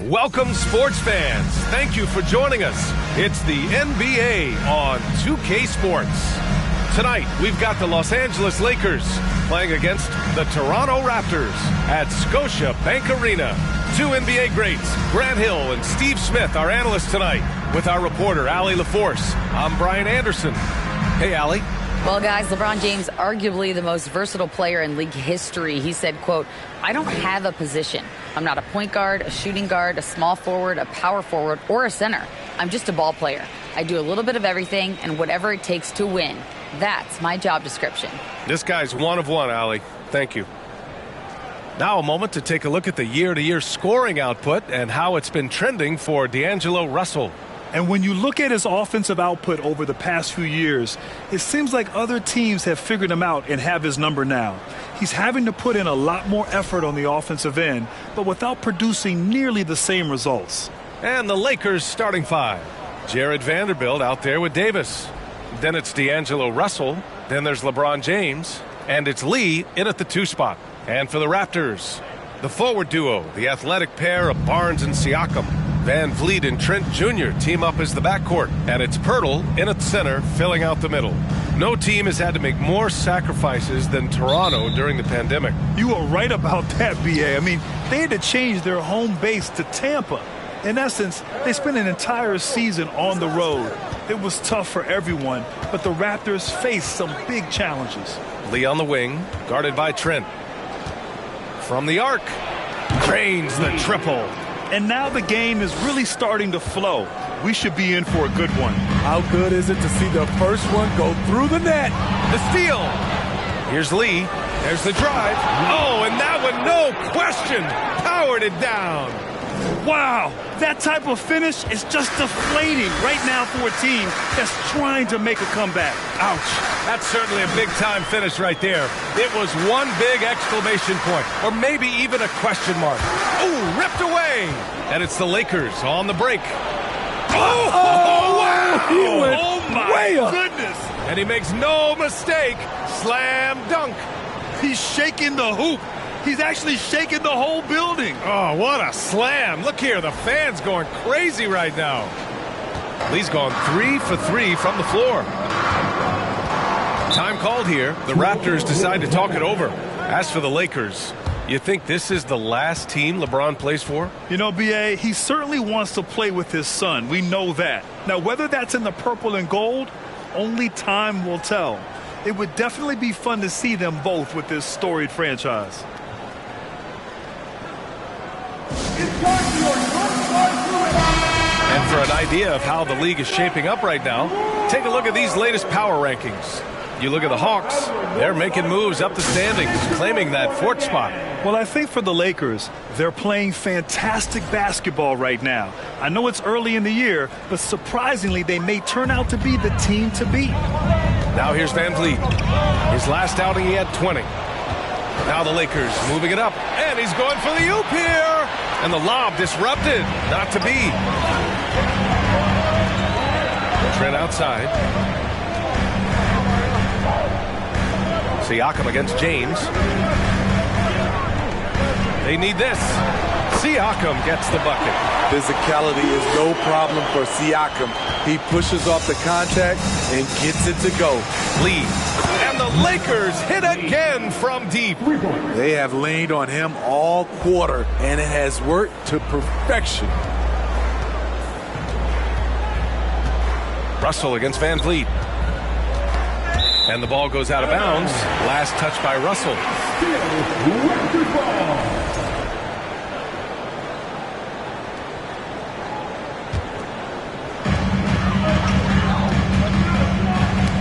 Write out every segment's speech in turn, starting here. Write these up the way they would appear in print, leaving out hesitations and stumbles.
Welcome, sports fans. Thank you for joining us. It's the NBA on 2K Sports. Tonight, we've got the Los Angeles Lakers playing against the Toronto Raptors at Scotia Bank Arena. Two NBA greats, Grant Hill and Steve Smith, our analysts tonight, with our reporter, Allie LaForce. I'm Brian Anderson. Hey, Allie. Well, guys, LeBron James, arguably the most versatile player in league history. He said, quote, "I don't have a position. I'm not a point guard, a shooting guard, a small forward, a power forward, or a center. I'm just a ball player. I do a little bit of everything and whatever it takes to win. That's my job description." This guy's one of one, Allie. Thank you. Now a moment to take a look at the year-to-year scoring output and how it's been trending for D'Angelo Russell. And when you look at his offensive output over the past few years, it seems like other teams have figured him out and have his number now. He's having to put in a lot more effort on the offensive end, but without producing nearly the same results. And the Lakers starting five. Jared Vanderbilt out there with Davis. Then it's D'Angelo Russell. Then there's LeBron James. And it's Lee in at the 2 spot. And for the Raptors, the forward duo, the athletic pair of Barnes and Siakam. Van Vliet and Trent Jr. team up as the backcourt, and it's Pirtle in at center, filling out the middle. No team has had to make more sacrifices than Toronto during the pandemic. You are right about that, B.A. I mean, they had to change their home base to Tampa. In essence, they spent an entire season on the road. It was tough for everyone, but the Raptors faced some big challenges. Lee on the wing, guarded by Trent. From the arc, drains the triple. And now the game is really starting to flow. We should be in for a good one. How good is it to see the first one go through the net? The steal. Here's Lee. There's the drive. Oh, and that one, no question, powered it down. Wow, that type of finish is just deflating right now for a team that's trying to make a comeback. Ouch. That's certainly a big-time finish right there. It was one big exclamation point, or maybe even a question mark. Ooh, ripped away. And it's the Lakers on the break. Oh, wow. He went way up. Goodness. And he makes no mistake. Slam dunk. He's shaking the hoop. He's actually shaking the whole building. Oh, what a slam. Look here, the fans going crazy right now. Lee's gone 3 for 3 from the floor. Time called here. The Raptors decide to talk it over. As for the Lakers, you think this is the last team LeBron plays for? You know, B.A., he certainly wants to play with his son. We know that. Now, whether that's in the purple and gold, only time will tell. It would definitely be fun to see them both with this storied franchise. And for an idea of how the league is shaping up right now, take a look at these latest power rankings. You look at the Hawks, they're making moves up the standings, claiming that 4th spot. Well, I think for the Lakers, they're playing fantastic basketball right now. I know it's early in the year, but surprisingly, they may turn out to be the team to beat. Now here's Van Vliet. His last outing, he had 20. Now the Lakers moving it up, and he's going for the oop here. And the lob disrupted, not to be. Trent outside. Siakam against James. They need this. Siakam gets the bucket. Physicality is no problem for Siakam. He pushes off the contact and gets it to go. Lee. And the Lakers hit again from deep. They have leaned on him all quarter, and it has worked to perfection. Russell against Van Vliet. And the ball goes out of bounds. Last touch by Russell.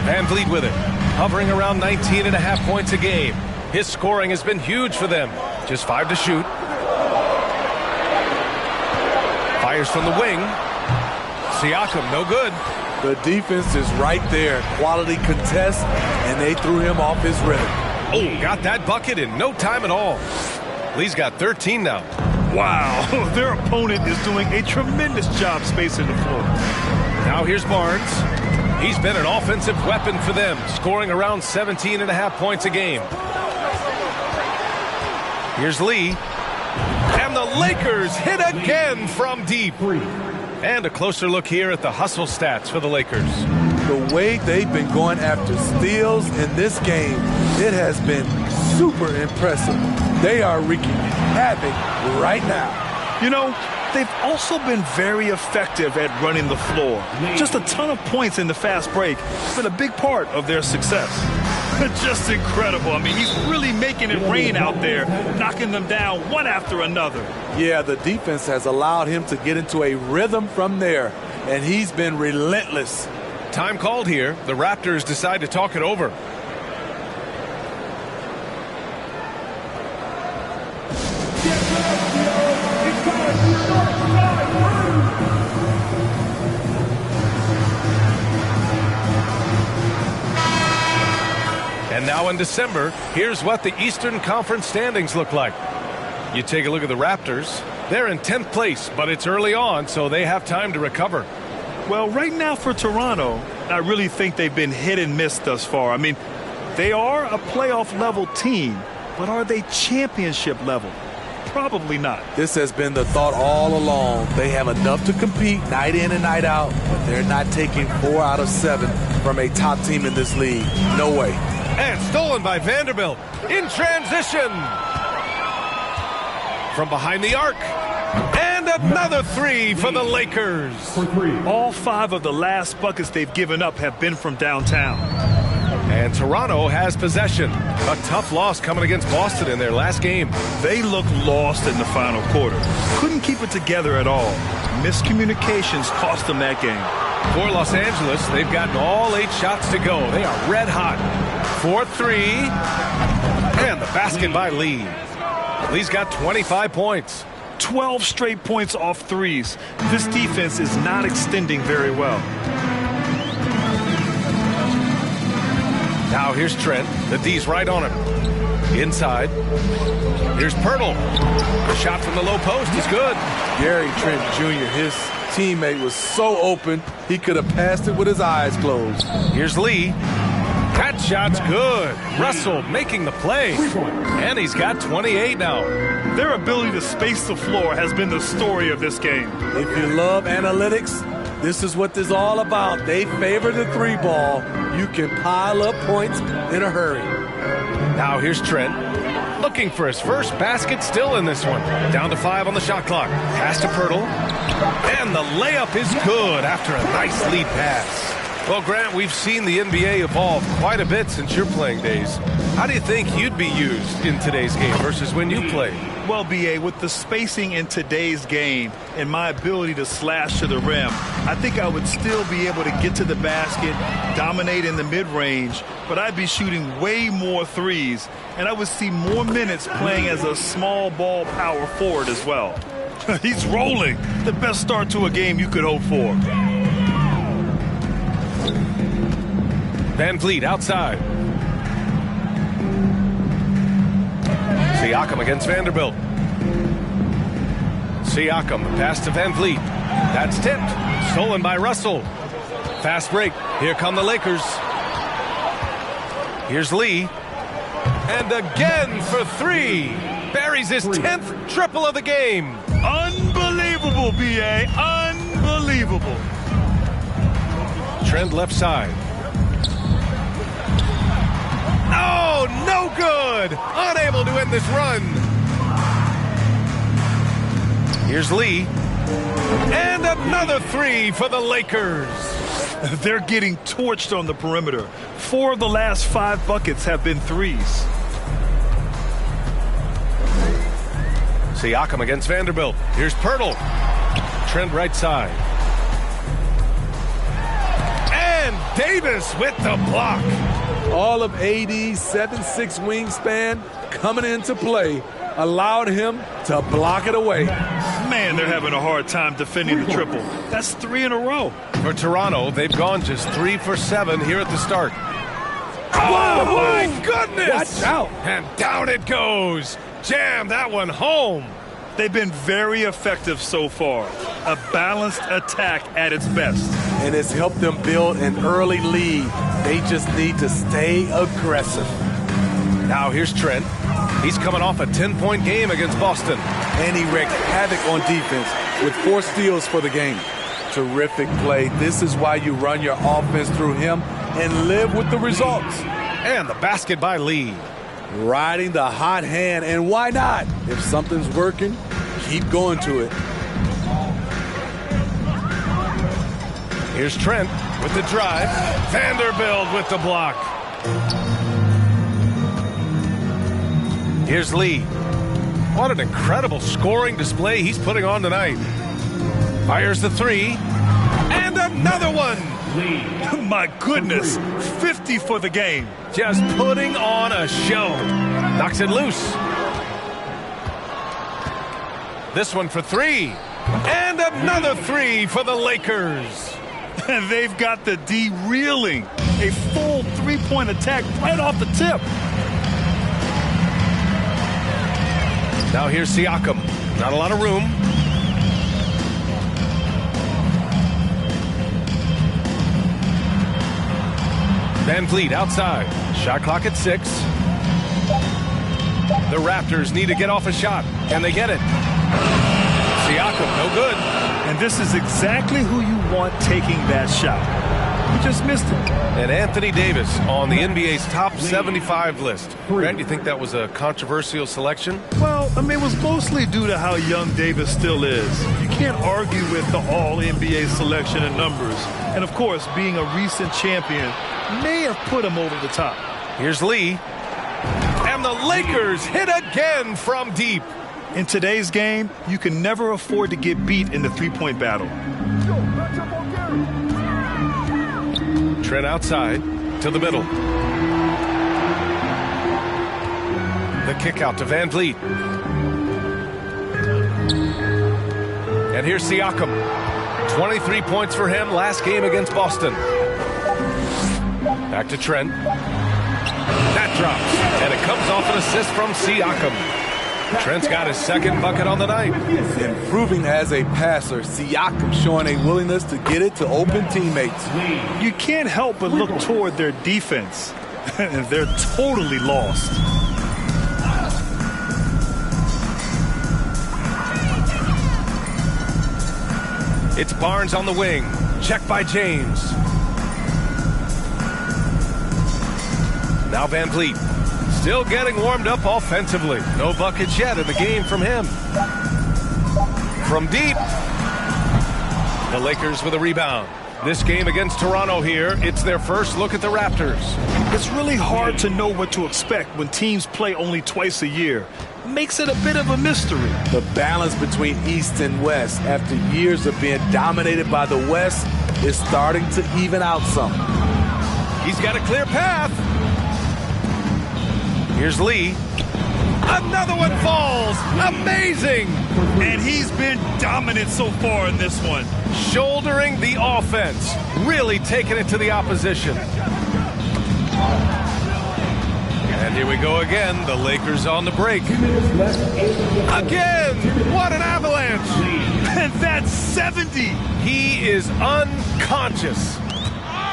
Van Vliet with it. Hovering around 19.5 points a game. His scoring has been huge for them. Just 5 to shoot. Fires from the wing. Siakam, no good. The defense is right there. Quality contest, and they threw him off his rhythm. Oh, got that bucket in no time at all. Lee's got 13 now. Wow, their opponent is doing a tremendous job spacing the floor. Now here's Barnes. He's been an offensive weapon for them, scoring around 17.5 points a game. Here's Lee. And the Lakers hit again from deep. And a closer look here at the hustle stats for the Lakers. The way they've been going after steals in this game, it has been super impressive. They are wreaking havoc right now. You know, they've also been very effective at running the floor. Just a ton of points in the fast break has been a big part of their success. Just incredible. I mean, he's really making it rain out there, knocking them down one after another. Yeah, the defense has allowed him to get into a rhythm from there, and he's been relentless. Time called here. The Raptors decide to talk it over. And now in December, here's what the Eastern Conference standings look like. You take a look at the Raptors. They're in 10th place, but it's early on, so they have time to recover. Well, right now for Toronto, I really think they've been hit and miss thus far. I mean, they are a playoff-level team, but are they championship level? Probably not. This has been the thought all along. They have enough to compete night in and night out, but they're not taking 4 out of 7 from a top team in this league. No way. And stolen by Vanderbilt in transition. From behind the arc. And another three for the Lakers. All 5 of the last buckets they've given up have been from downtown. And Toronto has possession. A tough loss coming against Boston in their last game. They looked lost in the final quarter. Couldn't keep it together at all. Miscommunications cost them that game. For Los Angeles, they've gotten all 8 shots to go. They are red hot. 4-3. And the basket by Lee. Lee's got 25 points. 12 straight points off threes. This defense is not extending very well. Now here's Trent. The D's right on him. Inside. Here's Pirtle. The shot from the low post is good. Gary Trent Jr., his teammate was so open, he could have passed it with his eyes closed. Here's Lee. That shot's good. Russell making the play. And he's got 28 now. Their ability to space the floor has been the story of this game. If you love analytics, this is what this is all about. They favor the 3 ball. You can pile up points in a hurry. Now here's Trent. Looking for his first basket, still in this one. Down to 5 on the shot clock. Pass to Pirtle. And the layup is good after a nice lead pass. Well, Grant, we've seen the NBA evolve quite a bit since your playing days. How do you think you'd be used in today's game versus when you played? Well, B.A., with the spacing in today's game and my ability to slash to the rim, I think I would still be able to get to the basket, dominate in the mid-range, but I'd be shooting way more threes, and I would see more minutes playing as a small ball power forward as well. He's rolling. The best start to a game you could hope for. Van Vliet outside. Siakam against Vanderbilt. Siakam, pass to Van Vliet. That's tipped. Stolen by Russell. Fast break. Here come the Lakers. Here's Lee. And again for 3. Buries his 10th triple of the game. Unbelievable, B.A. Unbelievable. Trent left side. Oh, no good! Unable to end this run. Here's Lee. And another 3 for the Lakers. They're getting torched on the perimeter. 4 of the last 5 buckets have been threes. Siakam against Vanderbilt. Here's Pirtle. Trent right side. And Davis with the block. All of AD's 7'6" wingspan coming into play allowed him to block it away. Man, they're having a hard time defending the triple. That's 3 in a row. For Toronto, they've gone just 3 for 7 here at the start. Oh, my goodness! Watch out. And down it goes. Jam that one home. They've been very effective so far. A balanced attack at its best. And it's helped them build an early lead. They just need to stay aggressive. Now here's Trent. He's coming off a 10-point game against Boston. and he wreaked havoc on defense with 4 steals for the game. Terrific play. This is why you run your offense through him and live with the results. And the basket by Lee. Riding the hot hand, and why not? If something's working, keep going to it. Here's Trent with the drive. Vanderbilt with the block. Here's Lee. What an incredible scoring display he's putting on tonight. Fires the 3. And another one. My goodness, 50 for the game. Just putting on a show. Knocks it loose. This one for 3. And another 3 for the Lakers. They've got the D reeling. A full 3-point attack right off the tip. Now here's Siakam. Not a lot of room. Van Vliet outside. Shot clock at 6. The Raptors need to get off a shot. Can they get it? Siakam, no good. And this is exactly who you want taking that shot. He just missed it. And Anthony Davis on the NBA's top 75 list. Grant, you think that was a controversial selection? Well, I mean, it was mostly due to how young Davis still is. You can't argue with the all-NBA selection and numbers. And, of course, being a recent champion may have put him over the top. Here's Lee. And the Lakers hit again from deep. In today's game, you can never afford to get beat in the three-point battle. Trent outside to the middle. The kick out to Van Vliet. And here's Siakam. 23 points for him last game against Boston. Back to Trent. That drops. And it comes off an assist from Siakam. Trent's got his second bucket on the night. Improving as a passer, Siakam showing a willingness to get it to open teammates. You can't help but look toward their defense. They're totally lost. It's Barnes on the wing. Check by James. Now Van Vliet. Still getting warmed up offensively. No buckets yet in the game from him. From deep. The Lakers with a rebound. This game against Toronto here, it's their first look at the Raptors. It's really hard to know what to expect when teams play only twice a year. Makes it a bit of a mystery. The balance between East and West after years of being dominated by the West is starting to even out some. He's got a clear path. Here's Lee. Another one falls. Amazing. And he's been dominant so far in this one. Shouldering the offense. Really taking it to the opposition. And here we go again. The Lakers on the break. Again. What an avalanche. And that's 70. He is unconscious.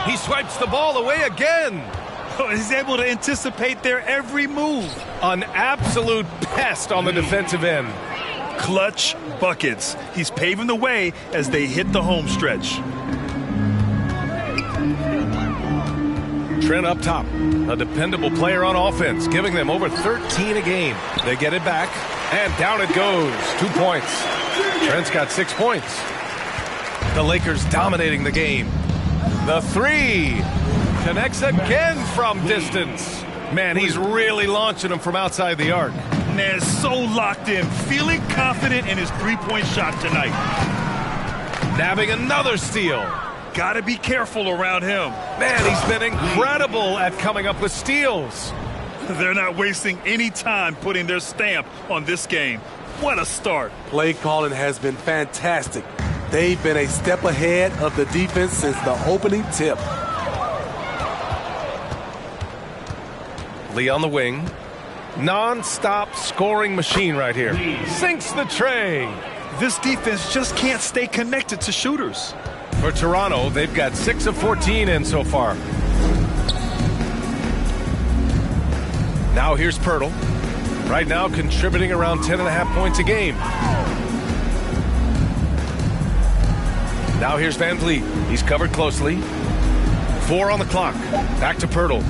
He swipes the ball away again. He's able to anticipate their every move. An absolute pest on the defensive end. Clutch buckets. He's paving the way as they hit the home stretch. Trent up top. A dependable player on offense, giving them over 13 a game. They get it back, and down it goes. 2 points. Trent's got 6 points. The Lakers dominating the game. The 3. Connects again from distance. Man, he's really launching them from outside the arc. Man, so locked in, feeling confident in his three-point shot tonight. Nabbing another steal. Gotta be careful around him. Man, he's been incredible at coming up with steals. They're not wasting any time putting their stamp on this game. What a start. Play calling has been fantastic. They've been a step ahead of the defense since the opening tip. Lee on the wing. Non-stop scoring machine right here. Sinks the tray. This defense just can't stay connected to shooters. For Toronto, they've got 6 of 14 in so far. Now here's Pirtle. Right now contributing around 10.5 points a game. Now here's Van Vliet. He's covered closely. 4 on the clock. Back to Pirtle.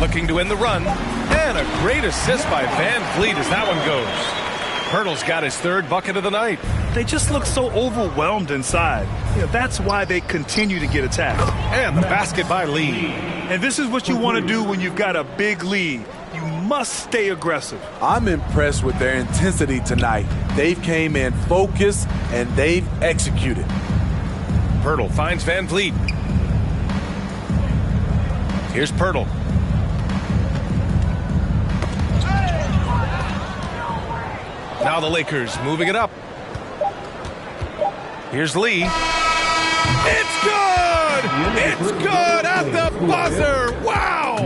Looking to end the run. And a great assist by Van Vliet as that one goes. Pirtle's got his 3rd bucket of the night. They just look so overwhelmed inside. That's why they continue to get attacked. And the basket by Lee. And this is what you want to do when you've got a big lead. You must stay aggressive. I'm impressed with their intensity tonight. They've came in focused and they've executed. Pirtle finds Van Vliet. Here's Pirtle. Now the Lakers moving it up. Here's Lee. It's good! It's good at the buzzer! Wow!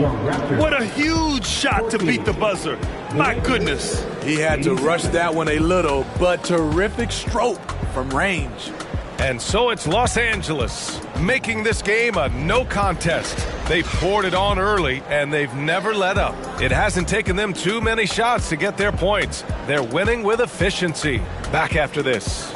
What a huge shot to beat the buzzer. My goodness. He had to rush that one a little, but terrific stroke from range. And so it's Los Angeles, making this game a no contest. They poured it on early, and they've never let up. It hasn't taken them too many shots to get their points. They're winning with efficiency. Back after this.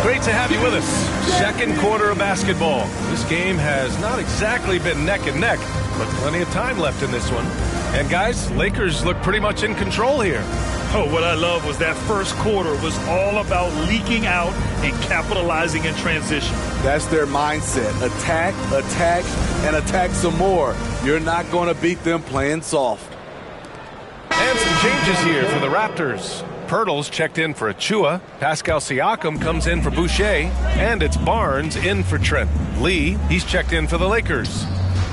Great to have you with us. Second quarter of basketball. This game has not exactly been neck and neck, but plenty of time left in this one. And guys, Lakers look pretty much in control here. Oh, what I love was that first quarter was all about leaking out and capitalizing in transition. That's their mindset. Attack, attack, and attack some more. You're not going to beat them playing soft. And some changes here for the Raptors. Pirtle's checked in for Achua. Pascal Siakam comes in for Boucher. And it's Barnes in for Trent. Lee, he's checked in for the Lakers.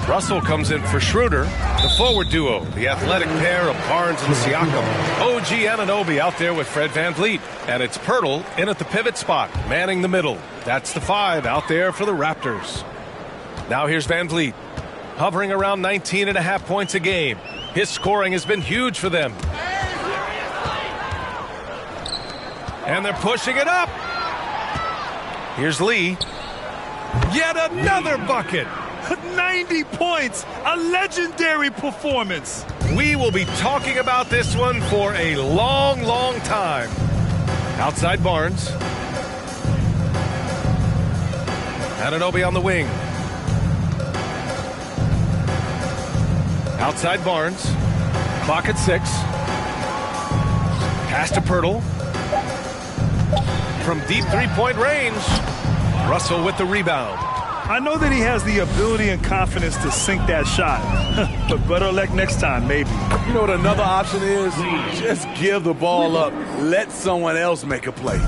Russell comes in for Schroeder. The forward duo, the athletic pair of Barnes and Siakam. OG Anunoby out there with Fred VanVleet. And it's Pirtle in at the pivot spot, manning the middle. That's the 5 out there for the Raptors. Now here's VanVleet, hovering around 19.5 points a game. His scoring has been huge for them. And they're pushing it up. Here's Lee. Yet another bucket. 90 points. A legendary performance. We will be talking about this one for a long, long time. Outside Barnes. Anunoby on the wing. Outside Barnes. Clock at 6. Pass to Pirtle. From deep three-point range. Russell with the rebound. I know that he has the ability and confidence to sink that shot. But better luck next time, maybe. You know what another option is? Just give the ball up. Let someone else make a play.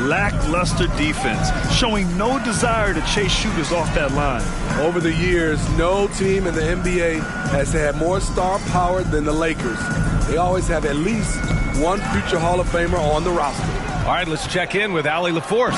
Lackluster defense, showing no desire to chase shooters off that line. Over the years, no team in the NBA has had more star power than the Lakers. They always have at least one future Hall of Famer on the roster. All right, let's check in with Allie LaForce.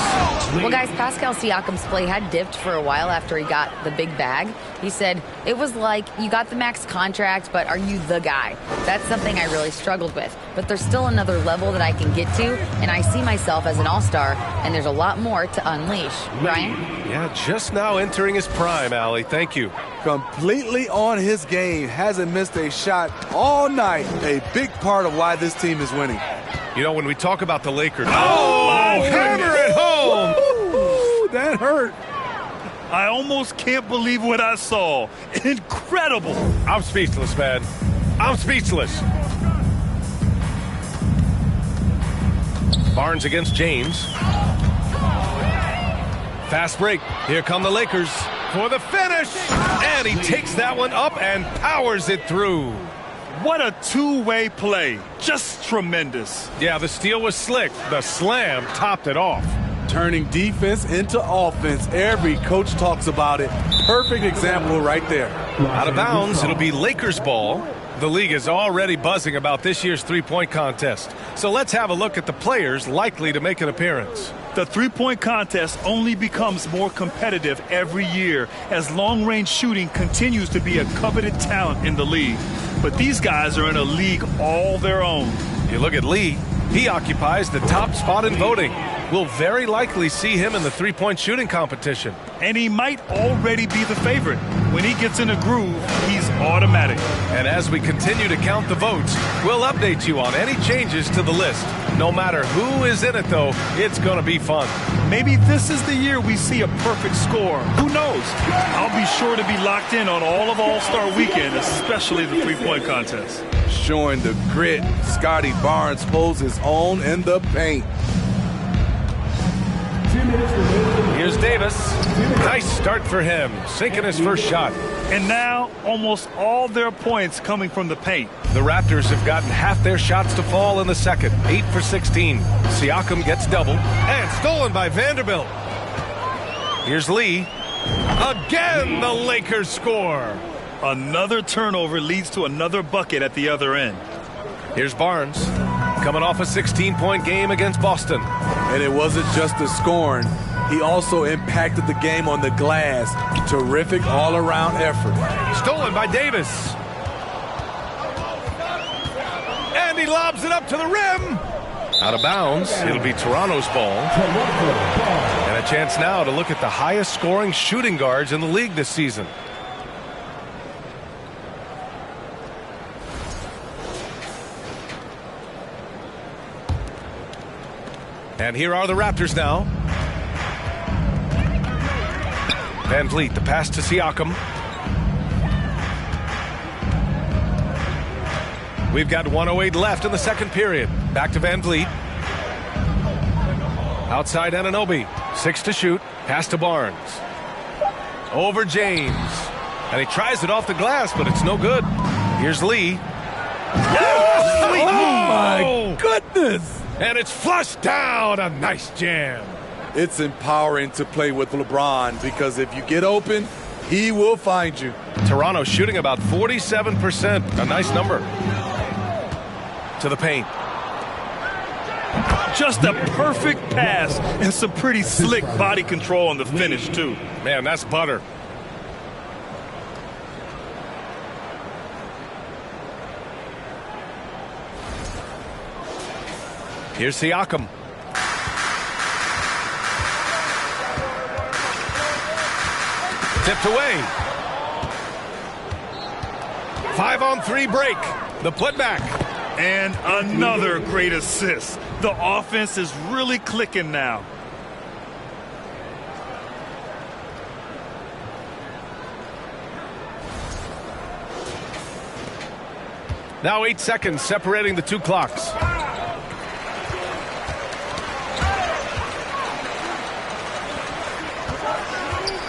Well, guys, Pascal Siakam's play had dipped for a while after he got the big bag. He said, it was like, you got the max contract, but are you the guy? That's something I really struggled with. But there's still another level that I can get to, and I see myself as an all-star, and there's a lot more to unleash. Brian? Yeah, just now entering his prime, Allie. Thank you. Completely on his game. Hasn't missed a shot all night. A big part of why this team is winning. You know, when we talk about the Lakers... Oh, hammer it home! Woo, that hurt. I almost can't believe what I saw. Incredible. I'm speechless, man. I'm speechless. Barnes against James. Fast break. Here come the Lakers for the finish. And he takes that one up and powers it through. What a two-way play. Just tremendous. Yeah, the steal was slick. The slam topped it off. Turning defense into offense. Every coach talks about it. Perfect example right there. Out of bounds, it'll be Lakers ball. The league is already buzzing about this year's three-point contest. So let's have a look at the players likely to make an appearance. The three-point contest only becomes more competitive every year as long-range shooting continues to be a coveted talent in the league. But these guys are in a league all their own. You look at Lee, he occupies the top spot in voting. We'll very likely see him in the three-point shooting competition. And he might already be the favorite. When he gets in a groove, he's automatic. And as we continue to count the votes, we'll update you on any changes to the list. No matter who is in it, though, it's going to be fun. Maybe this is the year we see a perfect score. Who knows? I'll be sure to be locked in on all of All-Star Weekend, especially the three-point contest. Showing the grit, Scotty Barnes holds his own in the paint. Here's Davis. Nice start for him, sinking his first shot. And now, almost all their points coming from the paint. The Raptors have gotten half their shots to fall in the second, 8 for 16. Siakam gets doubled, and stolen by Vanderbilt. Here's Lee. Again, the Lakers score. Another turnover leads to another bucket at the other end. Here's Barnes, coming off a 16-point game against Boston. And it wasn't just the scoring. He also impacted the game on the glass. Terrific all-around effort. Stolen by Davis. And he lobs it up to the rim. Out of bounds. It'll be Toronto's ball. And a chance now to look at the highest scoring shooting guards in the league this season. And here are the Raptors now. Van Vliet, the pass to Siakam. We've got 1:08 left in the second period. Back to Van Vliet. Outside Anunoby. 6 to shoot. Pass to Barnes. Over James. And he tries it off the glass, but it's no good. Here's Lee. Oh, my goodness. And it's flushed down. A nice jam. It's empowering to play with LeBron because if you get open, he will find you. Toronto shooting about 47%. A nice number. To the paint. Just a perfect pass and some pretty slick body control on the finish, too. Man, that's butter. Here's Siakam. Tipped away. 5-on-3 break. The putback. And another great assist. The offense is really clicking now. Now 8 seconds separating the two clocks.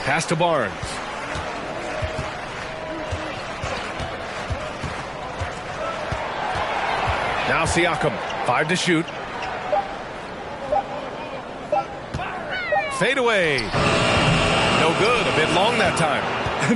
Pass to Barnes. Now Siakam, 5 to shoot. Fade away. No good, a bit long that time.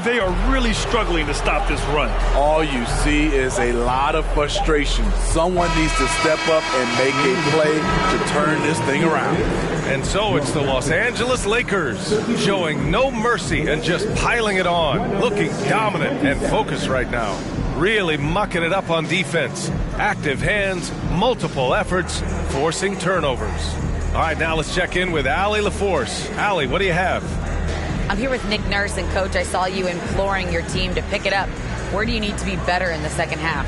They are really struggling to stop this run. All you see is a lot of frustration. Someone needs to step up and make a play to turn this thing around. And so it's the Los Angeles Lakers showing no mercy and just piling it on. Looking dominant and focused right now. Really mucking it up on defense. Active hands, multiple efforts, forcing turnovers. All right, now let's check in with Allie LaForce. Allie, what do you have? I'm here with Nick Nurse, and Coach, I saw you imploring your team to pick it up. Where do you need to be better in the second half?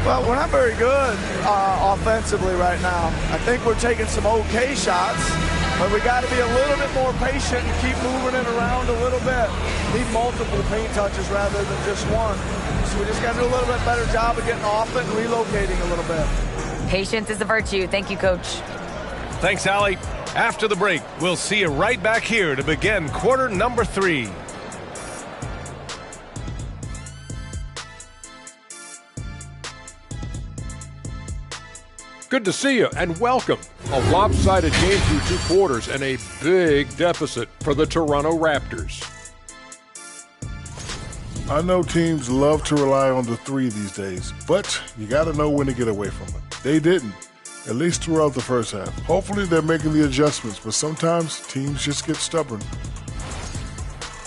Well, we're not very good offensively right now. I think we're taking some okay shots, but we got to be a little bit more patient and keep moving it around a little bit. Need multiple paint touches rather than just one. So we just got to do a little bit better job of getting off it and relocating a little bit. Patience is a virtue. Thank you, Coach. Thanks, Allie. After the break, we'll see you right back here to begin quarter number 3. Good to see you and welcome. A lopsided game through 2 quarters and a big deficit for the Toronto Raptors. I know teams love to rely on the 3 these days, but you got to know when to get away from it. They didn't. at least throughout the first half. Hopefully they're making the adjustments, but sometimes teams just get stubborn.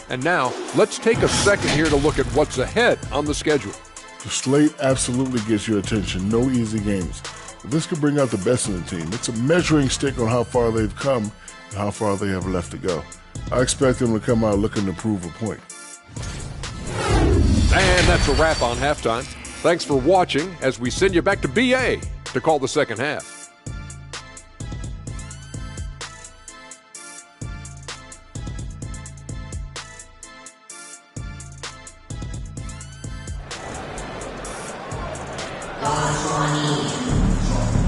And now, let's take a second here to look at what's ahead on the schedule. The slate absolutely gets your attention. No easy games. But this could bring out the best in the team. It's a measuring stick on how far they've come and how far they have left to go. I expect them to come out looking to prove a point. And that's a wrap on halftime. Thanks for watching as we send you back to BA to call the second half.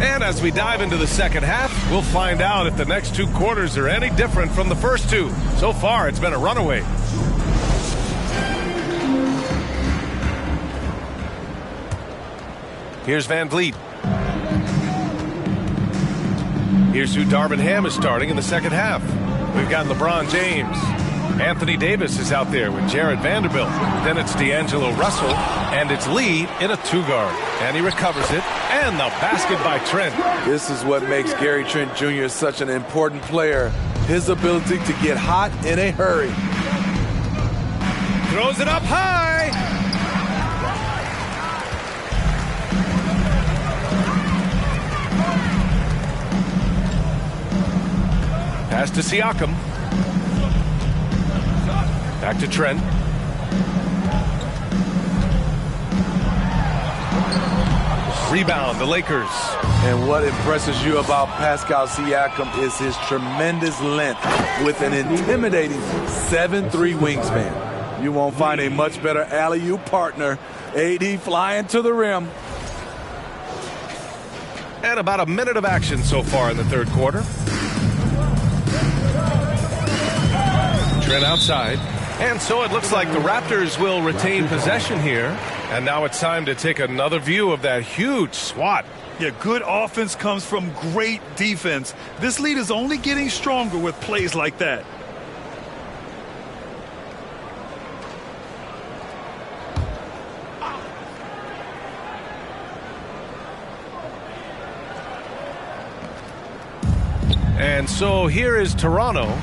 And as we dive into the second half, we'll find out if the next two quarters are any different from the first two. So far, it's been a runaway. Here's Van Vliet. Here's who Darvin Ham is starting in the second half. We've got LeBron James. Anthony Davis is out there with Jared Vanderbilt. Then it's D'Angelo Russell, and it's Lee in a two-guard. And he recovers it, and the basket by Trent. This is what makes Gary Trent Jr. such an important player. His ability to get hot in a hurry. Throws it up high. Pass to Siakam. Back to Trent. Rebound, the Lakers. And what impresses you about Pascal Siakam is his tremendous length with an intimidating 7'3" wingspan. You won't find a much better alley-oop partner. AD flying to the rim. And about a minute of action so far in the third quarter. Trent outside. And so it looks like the Raptors will retain possession here. And now it's time to take another view of that huge swat. Yeah, good offense comes from great defense. This lead is only getting stronger with plays like that. And so here is Toronto.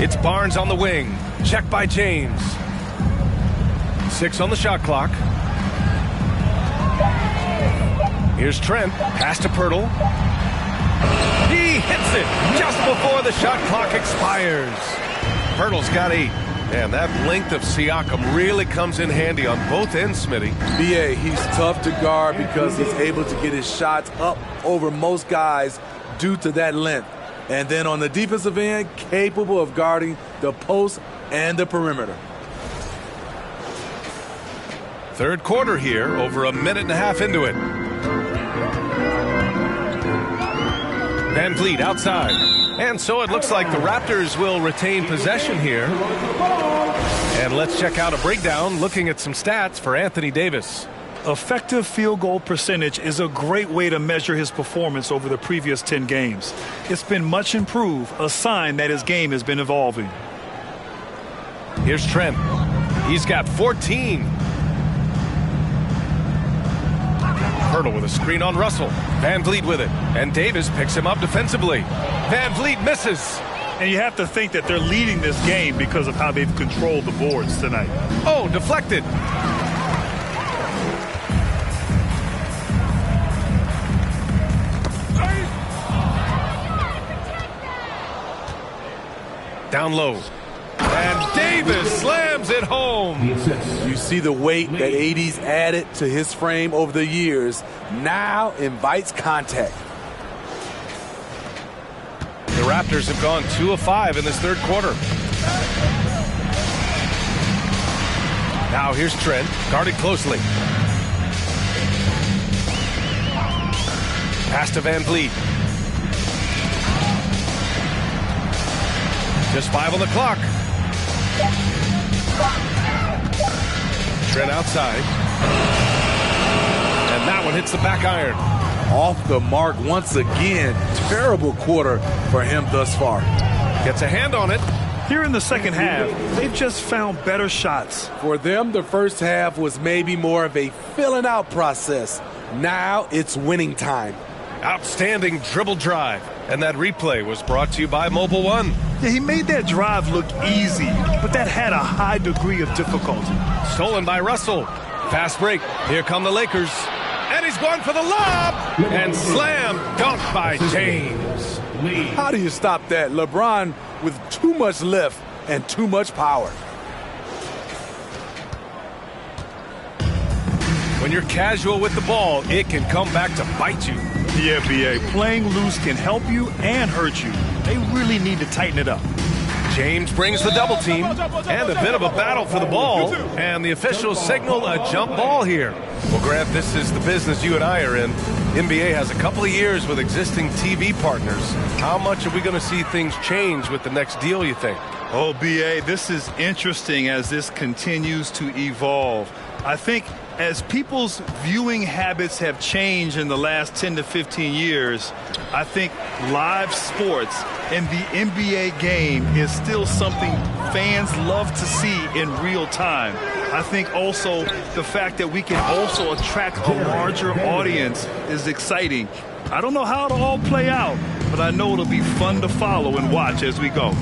It's Barnes on the wing. Check by James. 6 on the shot clock. Here's Trent. Pass to Pirtle. He hits it just before the shot clock expires. Pirtle's got 8. And that length of Siakam really comes in handy on both ends, Smitty. BA, he's tough to guard because he's able to get his shots up over most guys due to that length. And then on the defensive end, capable of guarding the post and the perimeter. Third quarter here, over a minute and a half into it. Van Vliet outside. And so it looks like the Raptors will retain possession here. And let's check out a breakdown looking at some stats for Anthony Davis. Effective field goal percentage is a great way to measure his performance over the previous 10 games. It's been much improved, a sign that his game has been evolving. Here's Trent. He's got 14. Pirtle with a screen on Russell. Van Vliet with it. And Davis picks him up defensively. Van Vliet misses. And you have to think that they're leading this game because of how they've controlled the boards tonight. Oh, deflected. Down low. And Davis slams it home. You see the weight that AD's added to his frame over the years. Now invites contact. The Raptors have gone 2 of 5 in this third quarter. Now here's Trent, guarded closely. Pass to Van Vliet. Just 5 on the clock. Trent outside. And that one hits the back iron. Off the mark once again. Terrible quarter for him thus far. Gets a hand on it. Here in the second half, they've just found better shots. For them, the first half was maybe more of a filling out process. Now it's winning time. Outstanding dribble drive. And that replay was brought to you by Mobile One. Yeah, he made that drive look easy, but that had a high degree of difficulty. Stolen by Russell. Fast break. Here come the Lakers. And he's going for the lob. And slam dunk by James. How do you stop that? LeBron with too much lift and too much power. When you're casual with the ball, it can come back to bite you. The NBA, playing loose can help you and hurt you. They really need to tighten it up. James brings the double team and a bit of a battle for the ball. And the officials signal a jump ball here. Well, Grant, this is the business you and I are in. NBA has a couple of years with existing TV partners. How much are we going to see things change with the next deal, you think? Oh, BA, this is interesting as this continues to evolve. I think as people's viewing habits have changed in the last 10 to 15 years, I think live sports and the NBA game is still something fans love to see in real time. I think also the fact that we can also attract a larger audience is exciting. I don't know how it'll all play out, but I know it'll be fun to follow and watch as we go.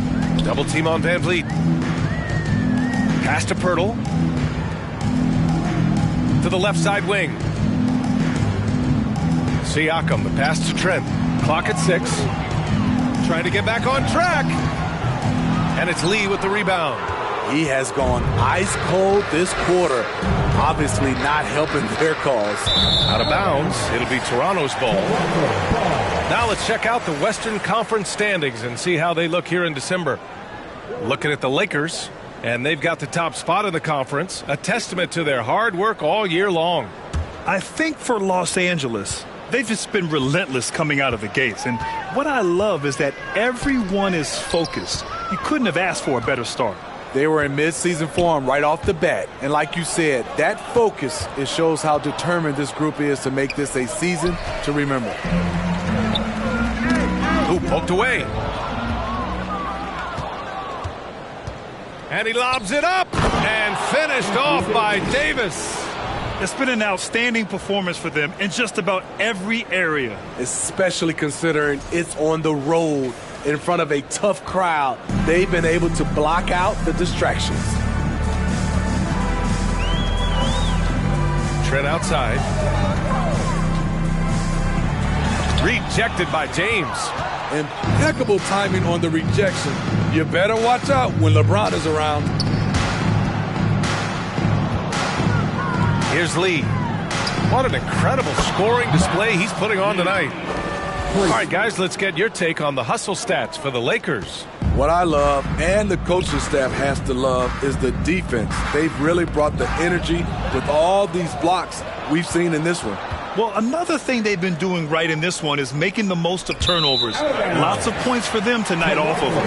Double team on Van Vliet. Pass to Pirtle. To the left side wing. Siakam, the pass to Trent. Clock at 6. Trying to get back on track. And it's Lee with the rebound. He has gone ice cold this quarter. Obviously not helping their cause. Out of bounds. It'll be Toronto's ball. Now let's check out the Western Conference standings and see how they look here in December. Looking at the Lakers, and they've got the top spot in the conference, a testament to their hard work all year long. I think for Los Angeles, they've just been relentless coming out of the gates. And what I love is that everyone is focused. You couldn't have asked for a better start. They were in midseason form right off the bat. And like you said, that focus, it shows how determined this group is to make this a season to remember. Ooh, poked away. And he lobs it up and finished off by Davis. It's been an outstanding performance for them in just about every area. Especially considering it's on the road in front of a tough crowd. They've been able to block out the distractions. Trent outside. Rejected by James. Impeccable timing on the rejection. You better watch out when LeBron is around. Here's Lee. What an incredible scoring display he's putting on tonight. All right, guys, let's get your take on the hustle stats for the Lakers. What I love, and the coaching staff has to love, is the defense. They've really brought the energy with all these blocks we've seen in this one. Well, another thing they've been doing right in this one is making the most of turnovers. Lots of points for them tonight off of them.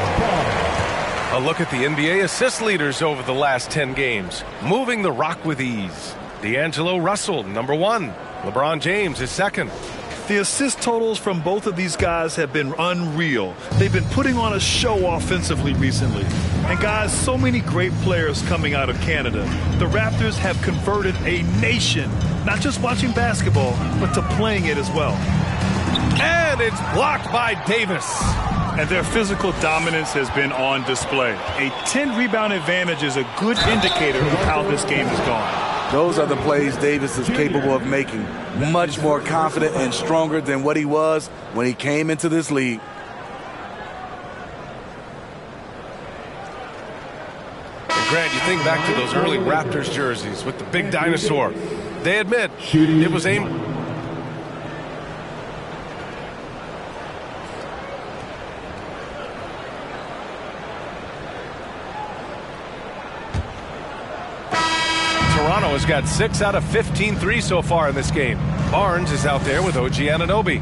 A look at the NBA assist leaders over the last 10 games. Moving the rock with ease. D'Angelo Russell, number 1. LeBron James is 2nd. The assist totals from both of these guys have been unreal. They've been putting on a show offensively recently. And guys, so many great players coming out of Canada. The Raptors have converted a nation, not just watching basketball, but to playing it as well. And it's blocked by Davis. And their physical dominance has been on display. A 10-rebound advantage is a good indicator of how this game has gone. Those are the plays Davis is capable of making. Much more confident and stronger than what he was when he came into this league. And Grant, you think back to those early Raptors jerseys with the big dinosaur. They admit it was aimed. Toronto has got 6 out of 15 threes so far in this game. Barnes is out there with OG Anunoby.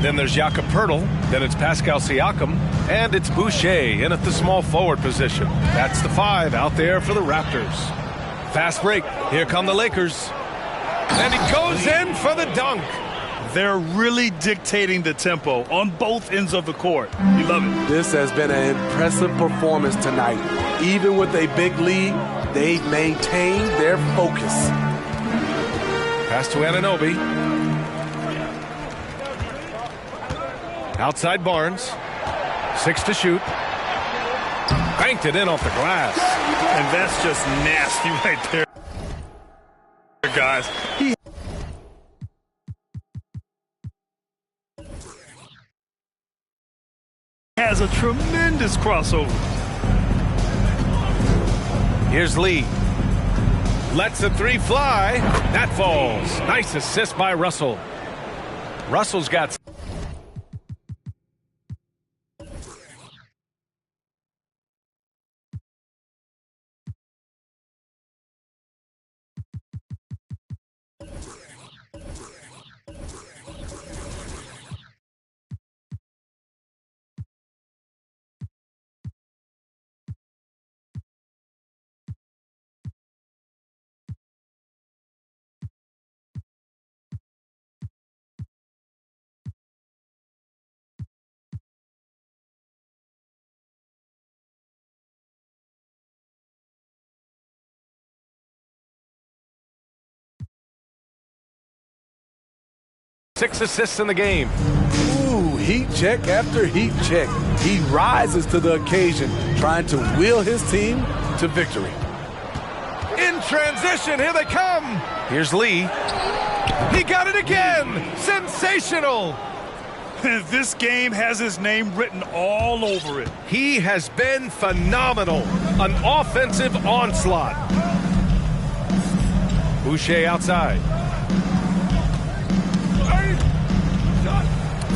Then there's Jakob Poeltl. Then it's Pascal Siakam. And it's Boucher in at the small forward position. That's the 5 out there for the Raptors. Fast break. Here come the Lakers. And he goes in for the dunk. They're really dictating the tempo on both ends of the court. You love it. This has been an impressive performance tonight. Even with a big lead, they've maintained their focus. Pass to Anunoby. Outside Barnes. 6 to shoot. Banked it in off the glass. And that's just nasty right there, guys. He has a tremendous crossover. Here's Lee. Lets the three fly. That falls. Nice assist by Russell. Russell's got... Six assists in the game. Ooh, heat check after heat check. He rises to the occasion, trying to wheel his team to victory. In transition, here they come. Here's Lee. He got it again. Sensational. This game has his name written all over it. He has been phenomenal. An offensive onslaught. Boucher outside.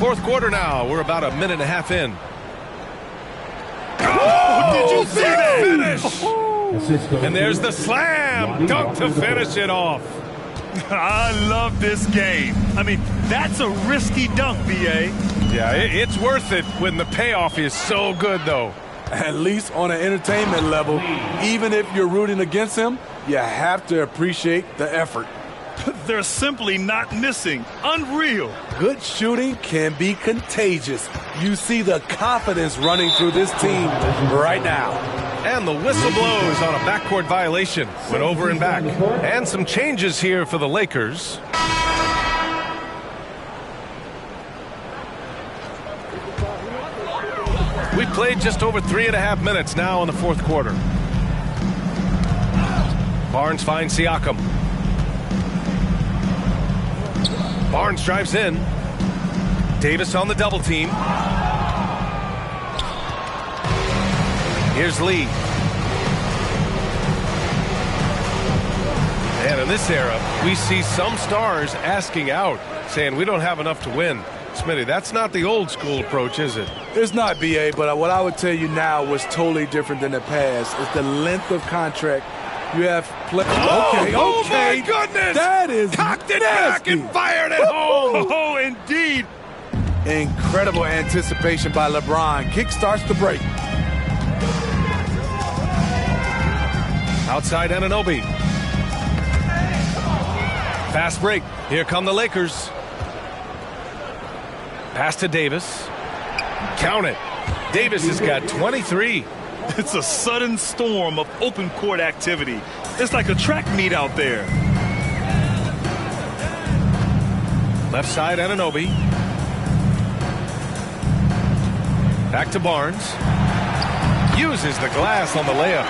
Fourth quarter now. We're about a minute and a half in. Oh, did you see that? Finish. And there's the slam. Dunk to finish it off. I love this game. I mean, that's a risky dunk, B.A. Yeah, it's worth it when the payoff is so good, though. At least on an entertainment level, even if you're rooting against him, you have to appreciate the effort. They're simply not missing. Unreal. Good shooting can be contagious. You see the confidence running through this team right now. And the whistle blows on a backcourt violation. Went over and back. And some changes here for the Lakers. We played just over 3.5 minutes now in the fourth quarter. Barnes finds Siakam. Barnes drives in. Davis on the double team. Here's Lee. And in this era, we see some stars asking out, saying we don't have enough to win. Smitty, that's not the old school approach, is it? It's not, B.A., but what I would tell you now was totally different than the past. It's the length of contract. You have play. Oh my goodness! That is cocked it back and fired it home. Oh, indeed. Incredible anticipation by LeBron. Kick starts the break. Outside Anunoby. Fast break. Here come the Lakers. Pass to Davis. Count it. Davis has got 23. It's a sudden storm of open court activity. It's like a track meet out there. Left side, Anunoby. Back to Barnes. Uses the glass on the layup.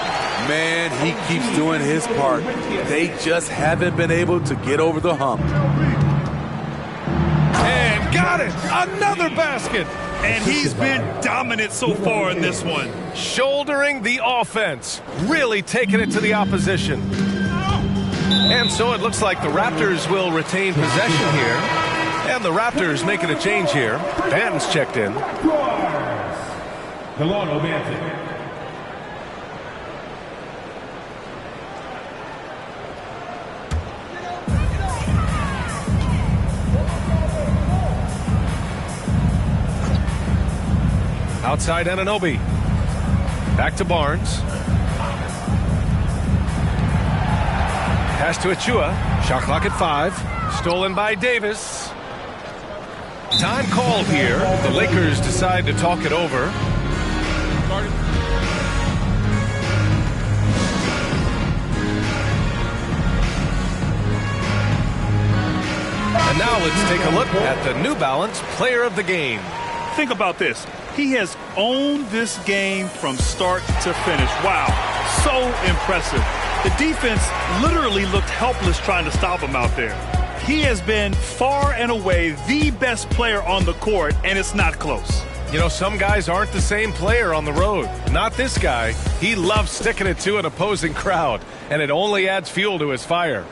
Man, he keeps doing his part. They just haven't been able to get over the hump. And got it! Another basket! And he's been dominant so far in this one. Shouldering the offense. Really taking it to the opposition. And so it looks like the Raptors will retain possession here. And the Raptors making a change here. Banton's checked in. Hello, Banton. Outside Anunoby. Back to Barnes. Pass to Achua. Shot clock at 5. Stolen by Davis. Time called here. The Lakers decide to talk it over. And now let's take a look at the New Balance Player of the Game. Think about this. He has owned this game from start to finish. Wow, so impressive. The defense literally looked helpless trying to stop him out there. He has been far and away the best player on the court, and it's not close. You know, some guys aren't the same player on the road. Not this guy. He loves sticking it to an opposing crowd, and it only adds fuel to his fire.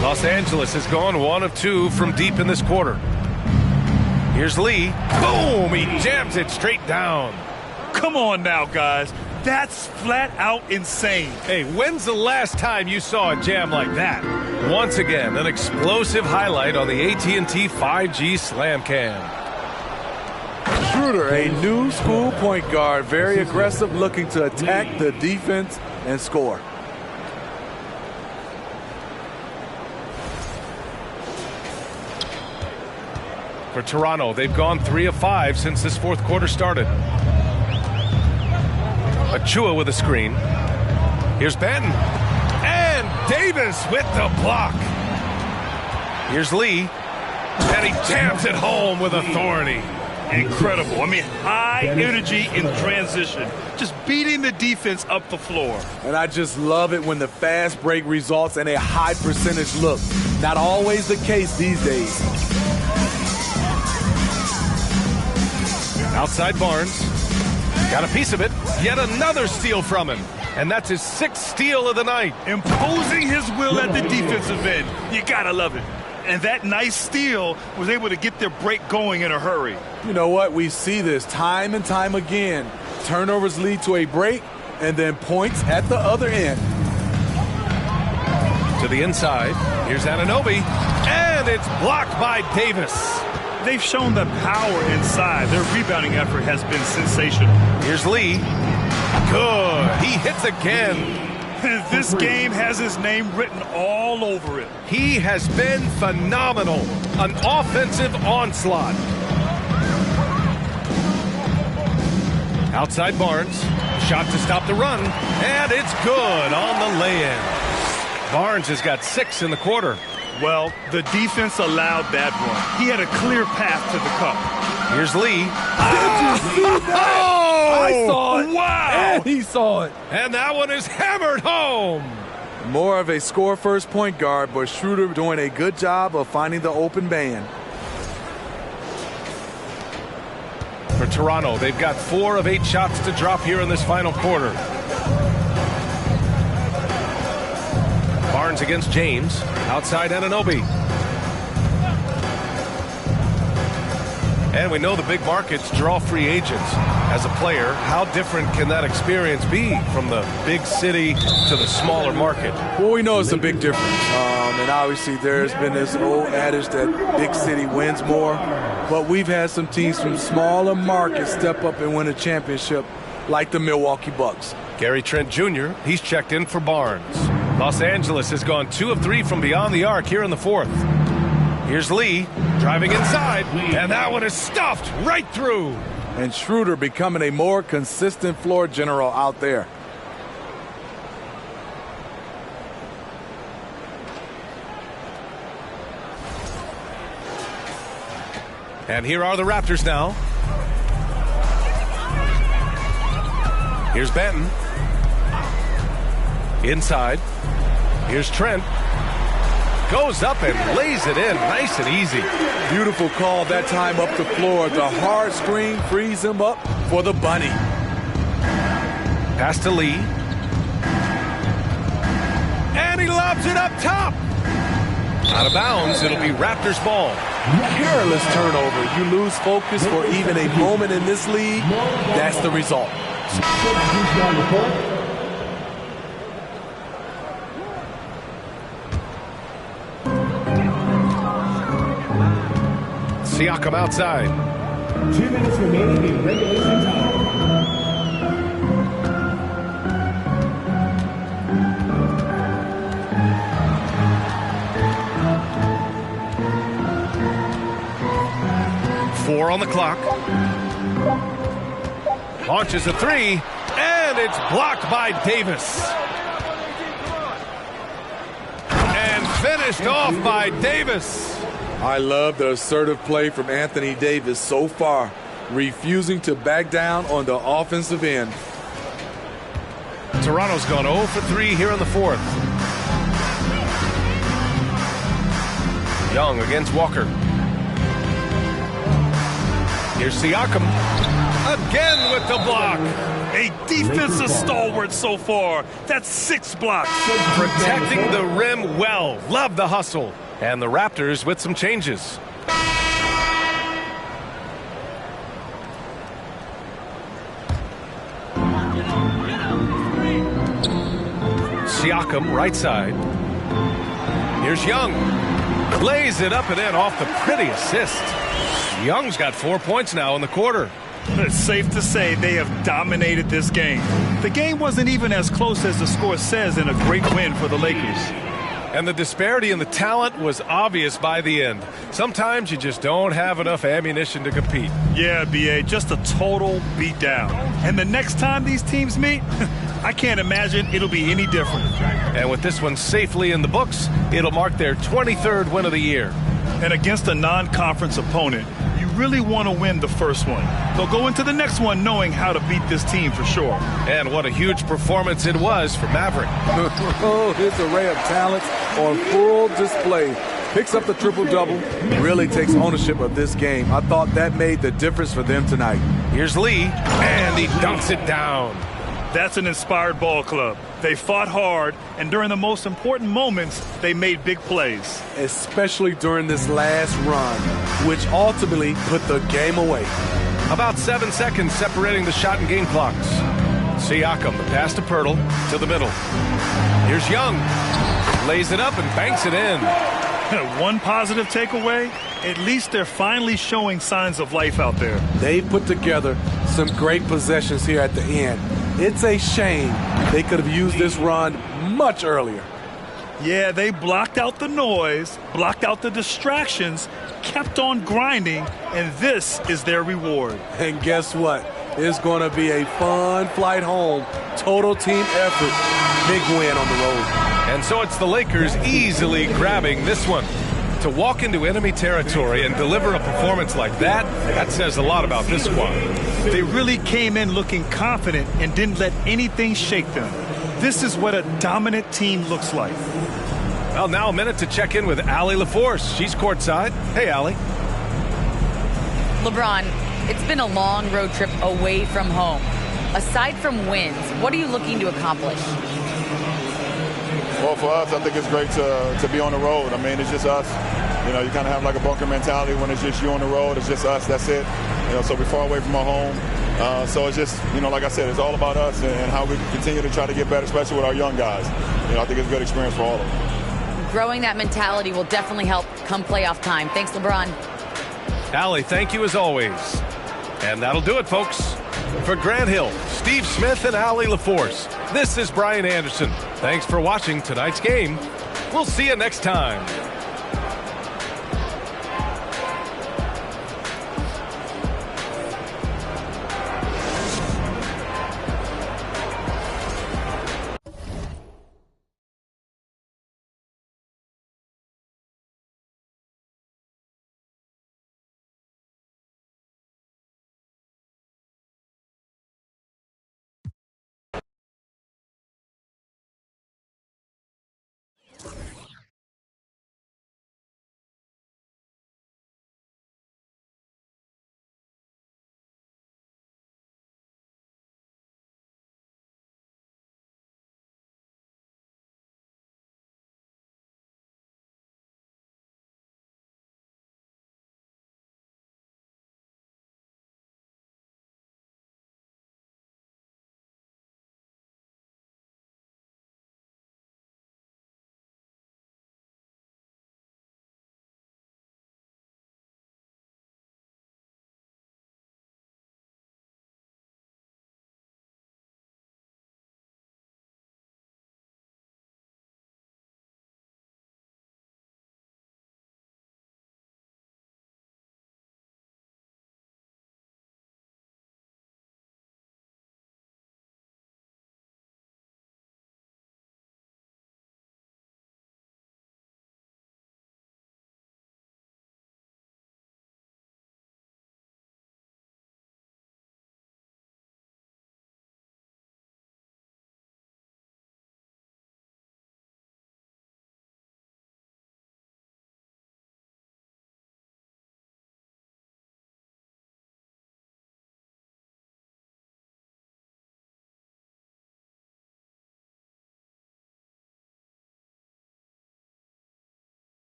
Los Angeles has gone 1 of 2 from deep in this quarter. Here's Lee. Boom! He jams it straight down. Come on now, guys. That's flat out insane. Hey, when's the last time you saw a jam like that? Once again, an explosive highlight on the AT&T 5G Slam Cam. Schroeder, a new school point guard, very aggressive, looking to attack the defense and score. For Toronto, they've gone 3 of 5 since this fourth quarter started. Achua with a screen. Here's Benton. And Davis with the block. Here's Lee. And he jams it home with authority. Incredible. I mean, high energy in transition. Just beating the defense up the floor. And I just love it when the fast break results in a high percentage look. Not always the case these days. Outside Barnes. Got a piece of it. Yet another steal from him. And that's his 6th steal of the night. Imposing his will at the defensive end. You gotta love it. And that nice steal was able to get their break going in a hurry. You know what? We see this time and time again. Turnovers lead to a break and then points at the other end. To the inside. Here's Anunoby. And it's blocked by Davis. They've shown the power inside. Their rebounding effort has been sensational. Here's Lee. Good. He hits again. This game has his name written all over it. He has been phenomenal. An offensive onslaught. Outside Barnes. Shot to stop the run. And it's good on the lay-in. Barnes has got 6 in the quarter. Well, the defense allowed that run. He had a clear path to the cup. Here's Lee. Did you see that? I saw it. Wow. And he saw it. And that one is hammered home. More of a score-first point guard, but Schroeder doing a good job of finding the open man. For Toronto, they've got 4 of 8 shots to drop here in this final quarter. Barnes against James. Outside Anunoby. And we know the big markets draw free agents. As a player, how different can that experience be from the big city to the smaller market? Well, we know it's a big difference. And obviously there's been this old adage that big city wins more. But we've had some teams from smaller markets step up and win a championship, like the Milwaukee Bucks. Gary Trent Jr., he's checked in for Barnes. Los Angeles has gone 2 of 3 from beyond the arc here in the fourth. Here's Lee driving inside, and that one is stuffed right through. And Schroeder becoming a more consistent floor general out there. And here are the Raptors now. Here's Benton. Inside. Here's Trent. Goes up and lays it in nice and easy. Beautiful call that time up the floor. The hard screen frees him up for the bunny. Pass to Lee. And he lobs it up top. Out of bounds, it'll be Raptors ball. Careless turnover. You lose focus for even a moment in this league. That's the result. Siakam outside. 2 minutes remaining in regulation time. 4 on the clock. Launches a 3, and it's blocked by Davis. And finished off by Davis. I love the assertive play from Anthony Davis so far, refusing to back down on the offensive end. Toronto's gone 0 for 3 here in the 4th. Young against Walker. Here's Siakam. Again with the block. A defensive stalwart so far. That's 6 blocks. Protecting the rim well. Love the hustle. And the Raptors with some changes. Siakam, right side. Here's Young. Lays it up and in off the pretty assist. Young's got 4 points now in the quarter. It's safe to say they have dominated this game. The game wasn't even as close as the score says in a great win for the Lakers. And the disparity in the talent was obvious by the end. Sometimes you just don't have enough ammunition to compete. Yeah, B.A., just a total beatdown. And the next time these teams meet, I can't imagine it'll be any different. And with this one safely in the books, it'll mark their 23rd win of the year. And against a non-conference opponent, you really want to win the first one. They'll go into the next one knowing how to beat this team for sure. And what a huge performance it was for Maverick. Oh, his array of talents on full display. Picks up the triple-double, really takes ownership of this game. I thought that made the difference for them tonight. Here's Lee, and he dunks it down. That's an inspired ball club. They fought hard, and during the most important moments, they made big plays. Especially during this last run, which ultimately put the game away. About 7 seconds separating the shot and game clocks. Siakam, the pass to Pirtle, to the middle. Here's Young. Lays it up and banks it in. One positive takeaway, at least they're finally showing signs of life out there. They put together some great possessions here at the end. It's a shame they could have used this run much earlier. Yeah, they blocked out the noise, blocked out the distractions, kept on grinding, and this is their reward. And guess what? It's going to be a fun flight home. Total team effort. Big win on the road. And so it's the Lakers easily grabbing this one. To walk into enemy territory and deliver a performance like that, that says a lot about this squad. They really came in looking confident and didn't let anything shake them. This is what a dominant team looks like. Well, now a minute to check in with Allie LaForce. She's courtside. Hey, Allie. LeBron, it's been a long road trip away from home. Aside from wins, what are you looking to accomplish? Well, for us, I think it's great to be on the road. I mean, it's just us. You know, you kind of have like a bunker mentality when it's just you on the road. It's just us. That's it. You know, so we're far away from our home. So it's just, you know, like I said, it's all about us and how we continue to try to get better, especially with our young guys. You know, I think it's a good experience for all of them. Growing that mentality will definitely help come playoff time. Thanks, LeBron. Allie, thank you as always. And that'll do it, folks. For Grant Hill, Steve Smith, and Allie LaForce, this is Brian Anderson. Thanks for watching tonight's game. We'll see you next time.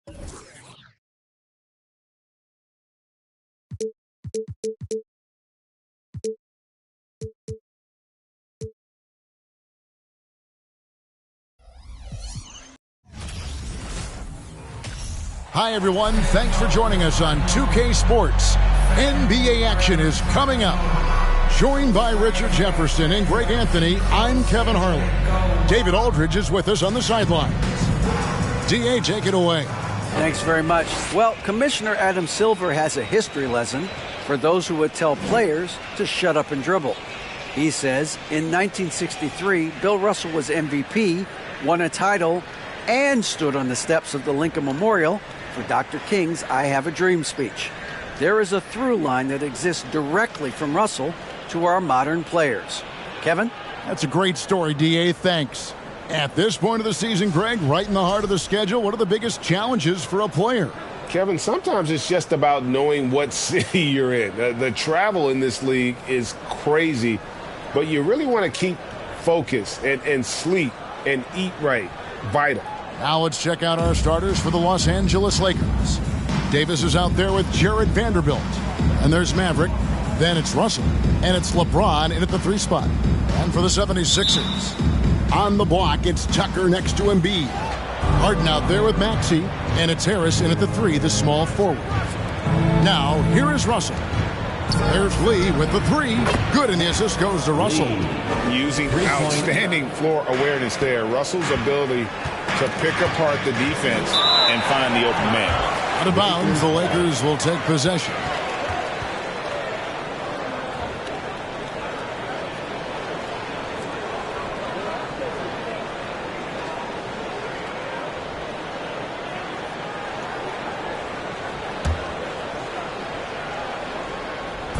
Hi, everyone. Thanks for joining us on 2K Sports. NBA action is coming up. Joined by Richard Jefferson and Greg Anthony, I'm Kevin Harlan. David Aldridge is with us on the sidelines. D.A., take it away. Thanks very much. Well, Commissioner Adam Silver has a history lesson for those who would tell players to shut up and dribble. He says in 1963, Bill Russell was MVP, won a title, and stood on the steps of the Lincoln Memorial for Dr. King's I Have a Dream speech. There is a through line that exists directly from Russell to our modern players. Kevin? That's a great story, D.A. Thanks. At this point of the season, Greg, right in the heart of the schedule, what are the biggest challenges for a player? Kevin, sometimes it's just about knowing what city you're in. The travel in this league is crazy, but you really want to keep focused and sleep and eat right. Vital. Now let's check out our starters for the Los Angeles Lakers. Davis is out there with Jared Vanderbilt. And there's Maverick. Then it's Russell. And it's LeBron in at the 3 spot. And for the 76ers, on the block, it's Tucker next to Embiid. Harden out there with Maxey. And it's Harris in at the 3, the small forward. Now, here is Russell. There's Lee with the 3. Good, and the assist goes to Russell. Using outstanding floor awareness there. Russell's ability to pick apart the defense and find the open man. Out of bounds, the Lakers will take possession.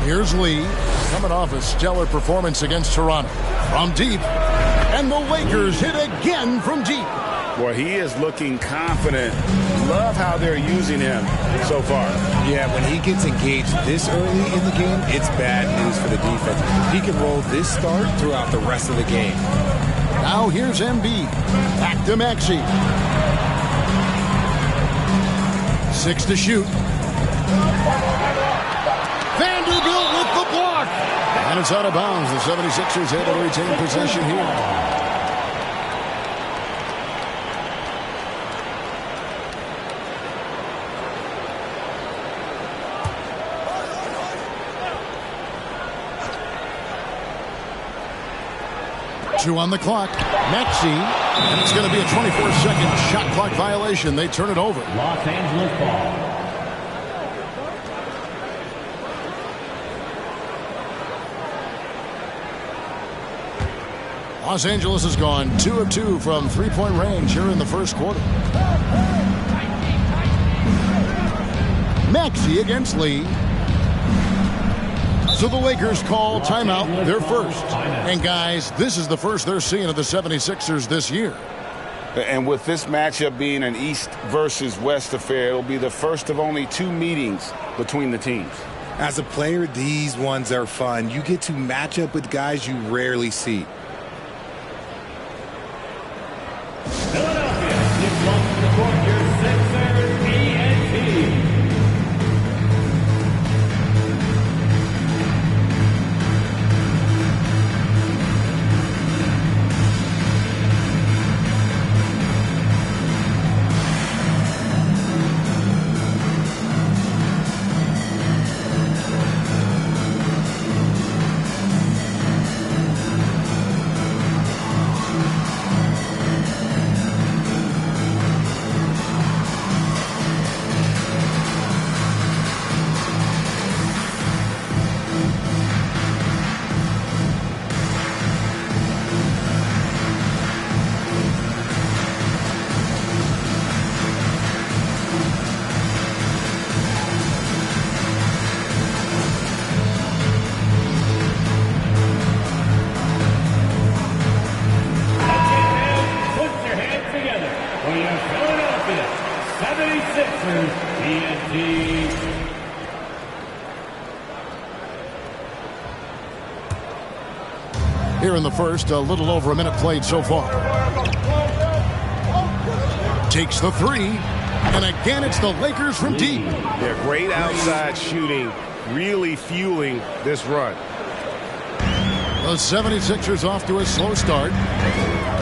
Here's Lee, coming off a stellar performance against Toronto. From deep, and the Lakers hit again from deep. Boy, he is looking confident. Love how they're using him so far. Yeah, when he gets engaged this early in the game, it's bad news for the defense. He can roll this start throughout the rest of the game. Now here's Embiid. Back to Maxey. 6 to shoot. Vanderbilt with the block. And it's out of bounds. The 76ers able to retain possession here. Two on the clock. Maxey. And it's going to be a 24-second shot clock violation. They turn it over. Los Angeles ball. Los Angeles has gone 2 of 2 from three-point range here in the first quarter. Maxey against Lee. So the Lakers call timeout, their first. And guys, this is the first they're seeing of the 76ers this year. And with this matchup being an East versus West affair, it'll be the first of only 2 meetings between the teams. As a player, these ones are fun. You get to match up with guys you rarely see. Philadelphia, you've welcome to the court your Sixers TNT. Here in the first, a little over a minute played so far. Takes the 3, And again, it's the Lakers from deep. Yeah, great outside shooting, really fueling this run. The 76ers off to a slow start.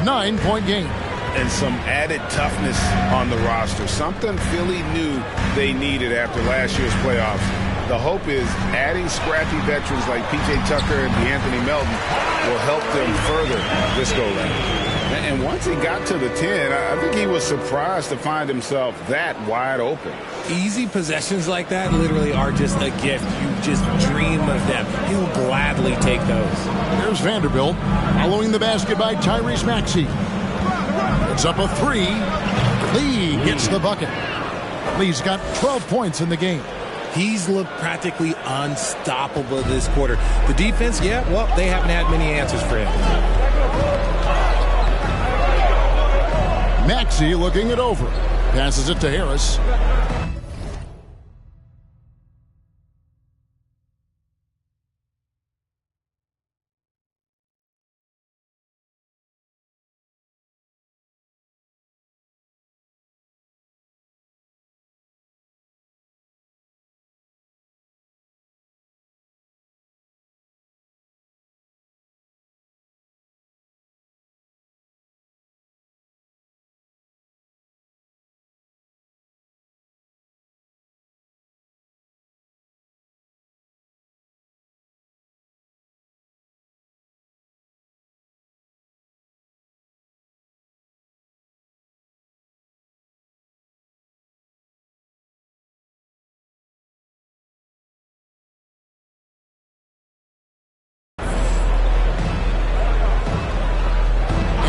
9-point game. And some added toughness on the roster. Something Philly knew they needed after last year's playoffs. The hope is adding scrappy veterans like P.J. Tucker and DeAnthony Melton will help them further this go-round. And once he got to the 10, I think he was surprised to find himself that wide open. Easy possessions like that literally are just a gift. You just dream of them. He'll gladly take those. There's Vanderbilt following the basket by Tyrese Maxey. It's up a 3. Lee gets the bucket. Lee's got 12 points in the game. He's looked practically unstoppable this quarter. The defense, yeah, well, they haven't had many answers for him. Maxey looking it over. Passes it to Harris.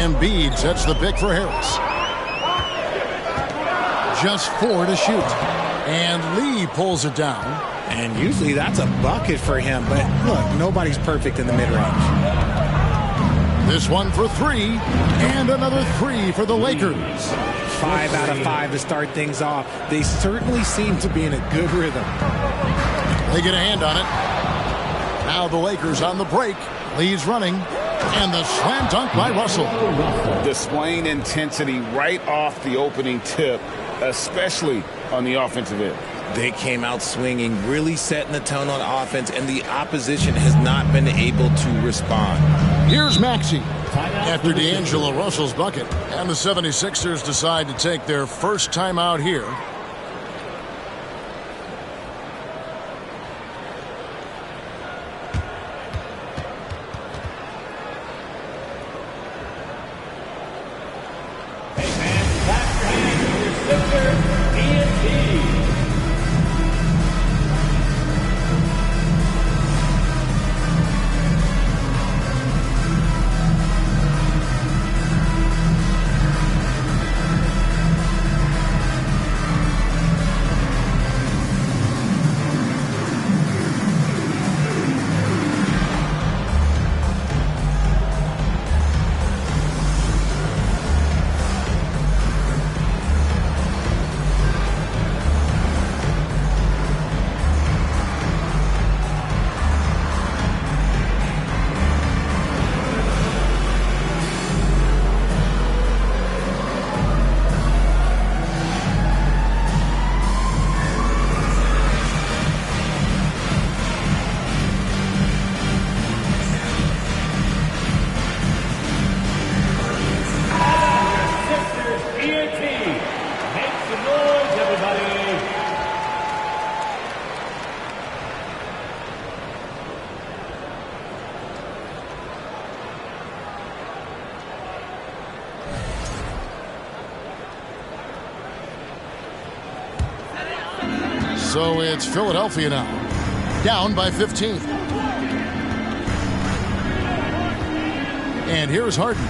Embiid sets the pick for Harris. Just 4 to shoot. And Lee pulls it down. And usually that's a bucket for him. But look, nobody's perfect in the mid-range. This one for 3. And another 3 for the Lakers. 5 out of 5 to start things off. They certainly seem to be in a good rhythm. They get a hand on it. Now the Lakers on the break. Lee's running. And the slam dunk by Russell. Displaying intensity right off the opening tip, especially on the offensive end. They came out swinging, really setting the tone on offense, and the opposition has not been able to respond. Here's Maxey after D'Angelo Russell's bucket. And the 76ers decide to take their first timeout here. So it's Philadelphia now, down by 15. And here's Harden.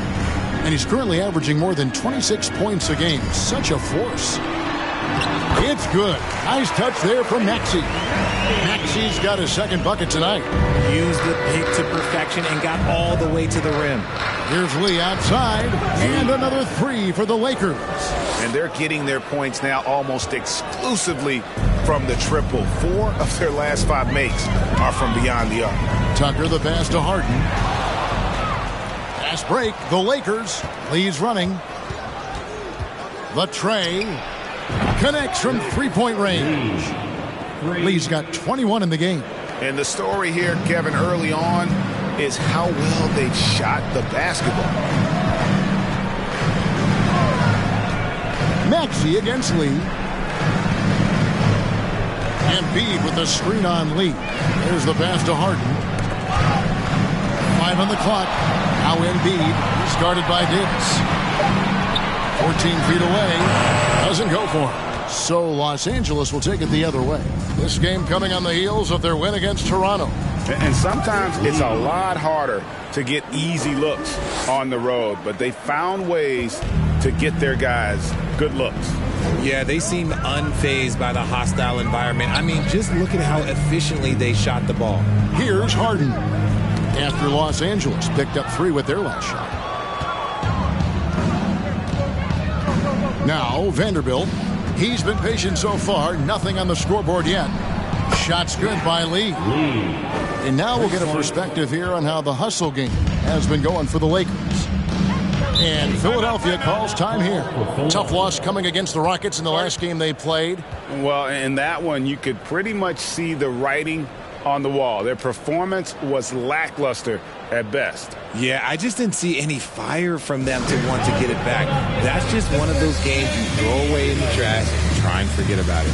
And he's currently averaging more than 26 points a game. Such a force. It's good. Nice touch there from Maxey. Maxey's got his second bucket tonight. Used the pick to perfection and got all the way to the rim. Here's Lee outside. And another 3 for the Lakers. And they're getting their points now almost exclusively from the triple. 4 of their last 5 makes are from beyond the arc. Tucker the pass to Harden. Fast break. The Lakers. Lee's running. The tray. Connects from three-point range. Lee's got 21 in the game. And the story here, Kevin, early on is how well they shot the basketball. Maxey against Lee. Embiid with the screen on Lee. There's the pass to Harden. 5 on the clock. Now Embiid. He's guarded by Davis. 14 feet away. Doesn't go for him. So Los Angeles will take it the other way. This game coming on the heels of their win against Toronto. And sometimes it's a lot harder to get easy looks on the road, but they found ways to get their guys good looks. Yeah, they seem unfazed by the hostile environment. I mean, just look at how efficiently they shot the ball. Here's Harden. After Los Angeles picked up 3 with their last shot. Now Vanderbilt. He's been patient so far. Nothing on the scoreboard yet. Shots good by Lee. And now we'll get a perspective here on how the hustle game has been going for the Lakers. And Philadelphia calls time here. Tough loss coming against the Rockets in the last game they played. Well, in that one, you could pretty much see the writing on the wall. Their performance was lackluster at best. Yeah, I just didn't see any fire from them to want to get it back. That's just one of those games you throw away in the trash and try and forget about it.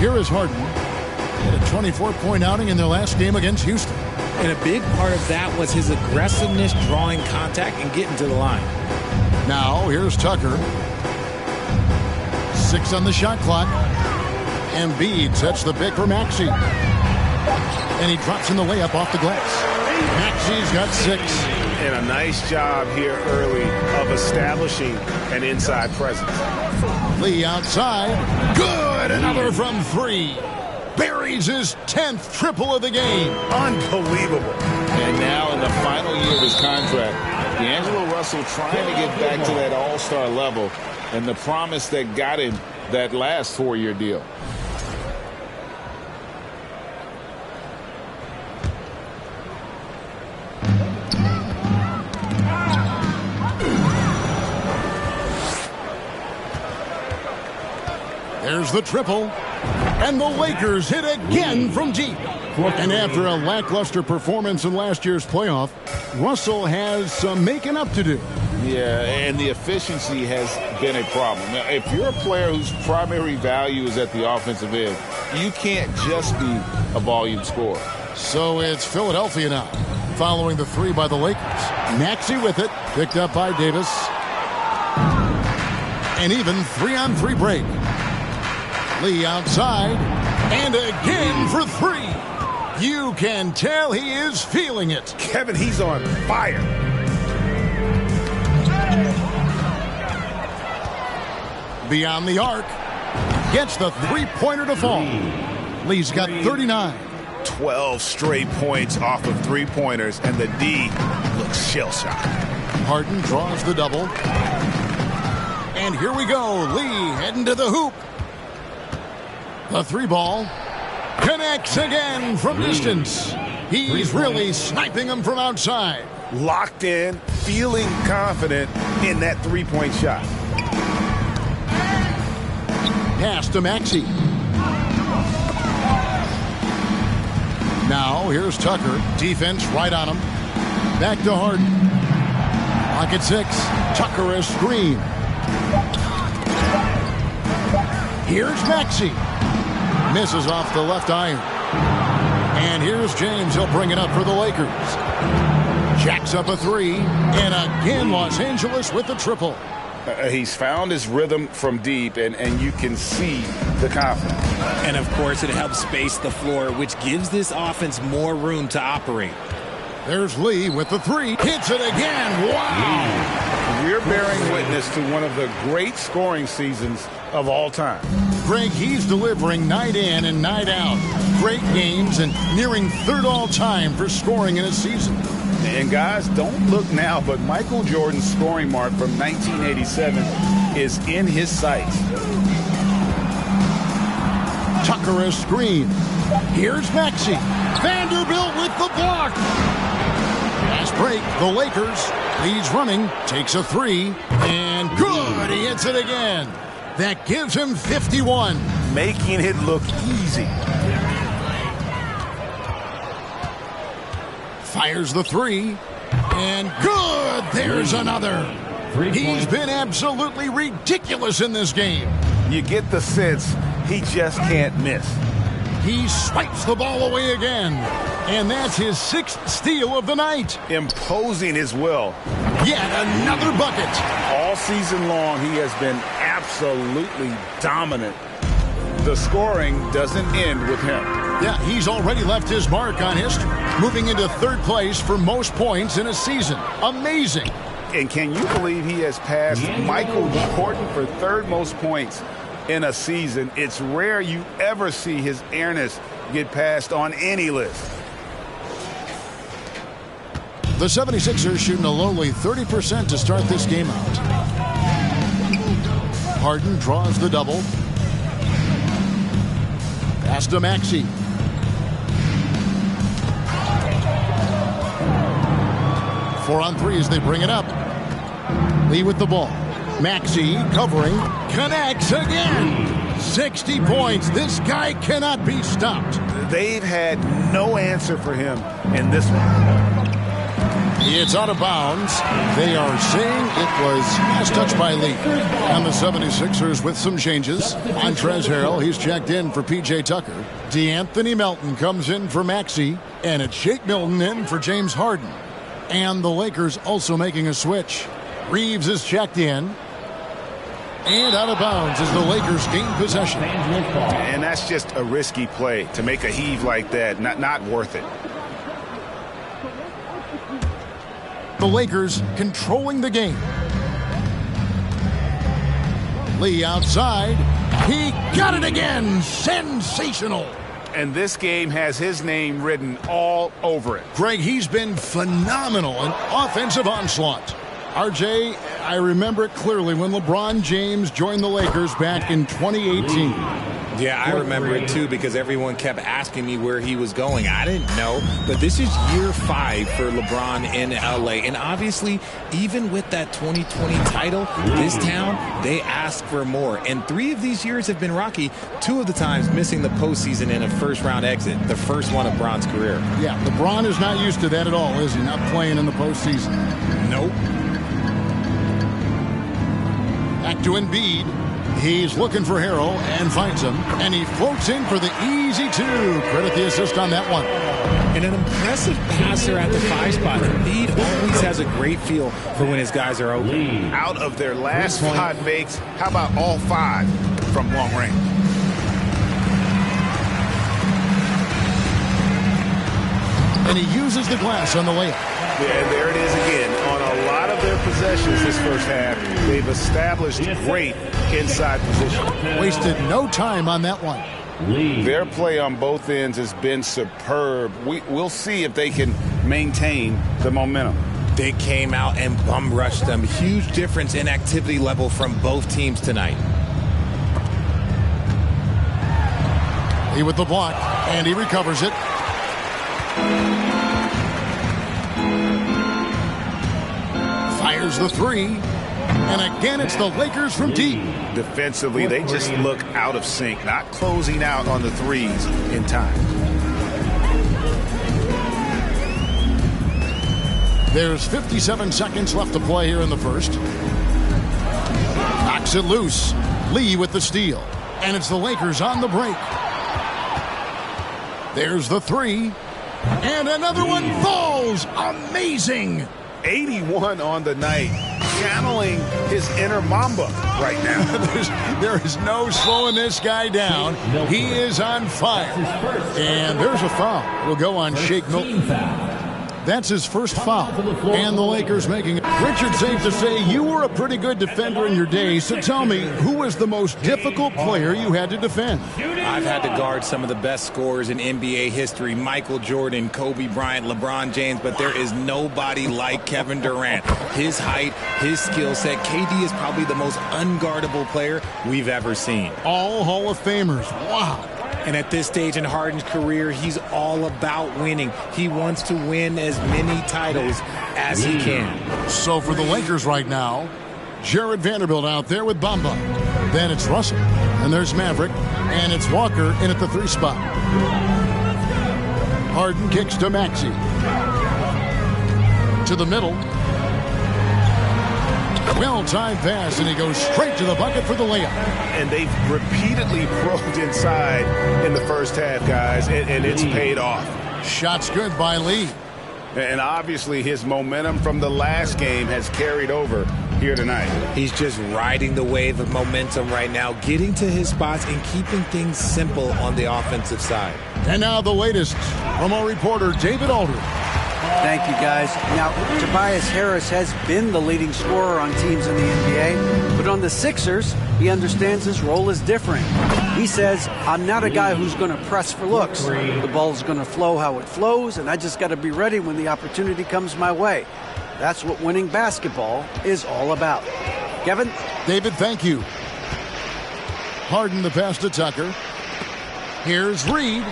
Here is Harden. Had a 24-point outing in their last game against Houston. And a big part of that was his aggressiveness, drawing contact, and getting to the line. Now, here's Tucker. 6 on the shot clock. Embiid sets the pick for Maxey. And he drops in the layup off the glass. Maxey's got 6. And a nice job here early of establishing an inside presence. Lee outside. Good! Another from 3. Buries his 10th triple of the game. Unbelievable. And now in the final year of his contract, D'Angelo Russell trying to get back to that all-star level and the promise that got him that last 4-year deal. There's the triple. And the Lakers hit again from deep. And after a lackluster performance in last year's playoff, Russell has some making up to do. Yeah, and the efficiency has been a problem. Now, if you're a player whose primary value is at the offensive end, you can't just be a volume scorer. So it's Philadelphia now, following the 3 by the Lakers. Maxey with it, picked up by Davis. An even 3-on-3 break. Lee outside, and again for 3. You can tell he is feeling it. Kevin, he's on fire. Beyond the arc, gets the 3-pointer to fall. Lee's got 39. 12 straight points off of 3-pointers, and the D looks shell-shocked. Harden draws the double. And here we go. Lee heading to the hoop. The 3-ball connects again from distance. He's really sniping them from outside. Locked in, feeling confident in that 3-point shot. Pass to Maxey. Now, here's Tucker. Defense right on him. Back to Harden. Lock at 6. Tucker a screen. Here's Maxey. Misses off the left iron. And here's James. He'll bring it up for the Lakers. Jacks up a 3. And again, Los Angeles with the triple. He's found his rhythm from deep, and you can see the confidence. And, of course, it helps space the floor, which gives this offense more room to operate. There's Lee with the 3. Hits it again. Wow. We're bearing witness to one of the great scoring seasons of all time. Greg, he's delivering night in and night out. Great games and nearing third all-time for scoring in a season. And guys, don't look now, but Michael Jordan's scoring mark from 1987 is in his sights. Tucker a screen. Here's Maxey. Vanderbilt with the block. Fast break. The Lakers leads running. Takes a 3. And good. He hits it again. That gives him 51. Making it look easy. Fires the 3. And good. There's another. He's been absolutely ridiculous in this game. You get the sense he just can't miss. He swipes the ball away again. And that's his 6th steal of the night. Imposing his will. Yet another bucket. All season long, he has been absolutely dominant. The scoring doesn't end with him. Yeah, he's already left his mark on history, moving into 3rd place for most points in a season. Amazing. And can you believe he has passed Michael Jordan for 3rd most points in a season? It's rare you ever see his airness get passed on any list. The 76ers shooting a lowly 30% to start this game out. Harden draws the double. Pass to Maxey. Four on 3 as they bring it up. Lee with the ball. Maxey covering. Connects again. 60 points. This guy cannot be stopped. They've had no answer for him in this one. It's out of bounds. They are saying it was last touched by Lee. And the 76ers with some changes. Montrezl Harrell, he's checked in for P.J. Tucker. DeAnthony Melton comes in for Maxey. And it's Shake Milton in for James Harden. And the Lakers also making a switch. Reeves is checked in. And out of bounds as the Lakers gain possession. And that's just a risky play to make a heave like that. Not worth it. The Lakers controlling the game. Lee outside. He got it again. Sensational. And this game has his name written all over it. Greg, he's been phenomenal in offensive onslaught. RJ, I remember it clearly when LeBron James joined the Lakers back in 2018. Yeah, I remember it too because everyone kept asking me where he was going. I didn't know, but this is year 5 for LeBron in LA. And obviously, even with that 2020 title, this town, they ask for more. And 3 of these years have been rocky, 2 of the times missing the postseason in a first-round exit, the first one of Bron's career. Yeah, LeBron is not used to that at all, is he? Not playing in the postseason. Nope. Back to Embiid. He's looking for Harrell and finds him. And he floats in for the easy 2. Credit the assist on that one. And an impressive passer at the 5 spot. Embiid always has a great feel for when his guys are open. Out of their last 5 makes, how about all 5 from long range? And he uses the glass on the layup. Yeah, there it is again. On a lot of their possessions this first half, they've established great inside position. Wasted no time on that one. Their play on both ends has been superb. We'll see if they can maintain the momentum. They came out and bum rushed them. Huge difference in activity level from both teams tonight. He with the block, and he recovers it. Fires the 3. And again, it's the Lakers from deep. Defensively, they just look out of sync, not closing out on the threes in time. There's 57 seconds left to play here in the first. Knocks it loose. Lee with the steal. And it's the Lakers on the break. There's the three. And another one falls. Amazing. 81 on the night. Channeling his inner Mamba right now. There is no slowing this guy down. He is on fire. And there's a foul. It'll go on Shake Milton. That's his first foul. And the Lakers making it. Richard, safe to say you were a pretty good defender in your day. So tell me, who was the most difficult player you had to defend? I've had to guard some of the best scorers in NBA history. Michael Jordan, Kobe Bryant, LeBron James. But there is nobody like Kevin Durant. His height, his skill set. KD is probably the most unguardable player we've ever seen. All Hall of Famers. Wow. And at this stage in Harden's career, he's all about winning. He wants to win as many titles as he can. So for the Lakers right now, Jared Vanderbilt out there with Bamba. Then it's Russell. And there's Maverick. And it's Walker in at the 3 spot. Harden kicks to Maxey. To the middle. Well-timed pass, and he goes straight to the bucket for the layup. And they've repeatedly probed inside in the first half, guys, and it's paid off. Shots good by Lee. And obviously his momentum from the last game has carried over here tonight. He's just riding the wave of momentum right now, getting to his spots and keeping things simple on the offensive side. And now the latest from our reporter, David Aldridge. Thank you, guys. Now, Tobias Harris has been the leading scorer on teams in the NBA, but on the Sixers, he understands his role is different. He says, I'm not a guy who's going to press for looks. The ball's going to flow how it flows, and I just got to be ready when the opportunity comes my way. That's what winning basketball is all about. Kevin? David, thank you. Harden the pass to Tucker. Here's Reed.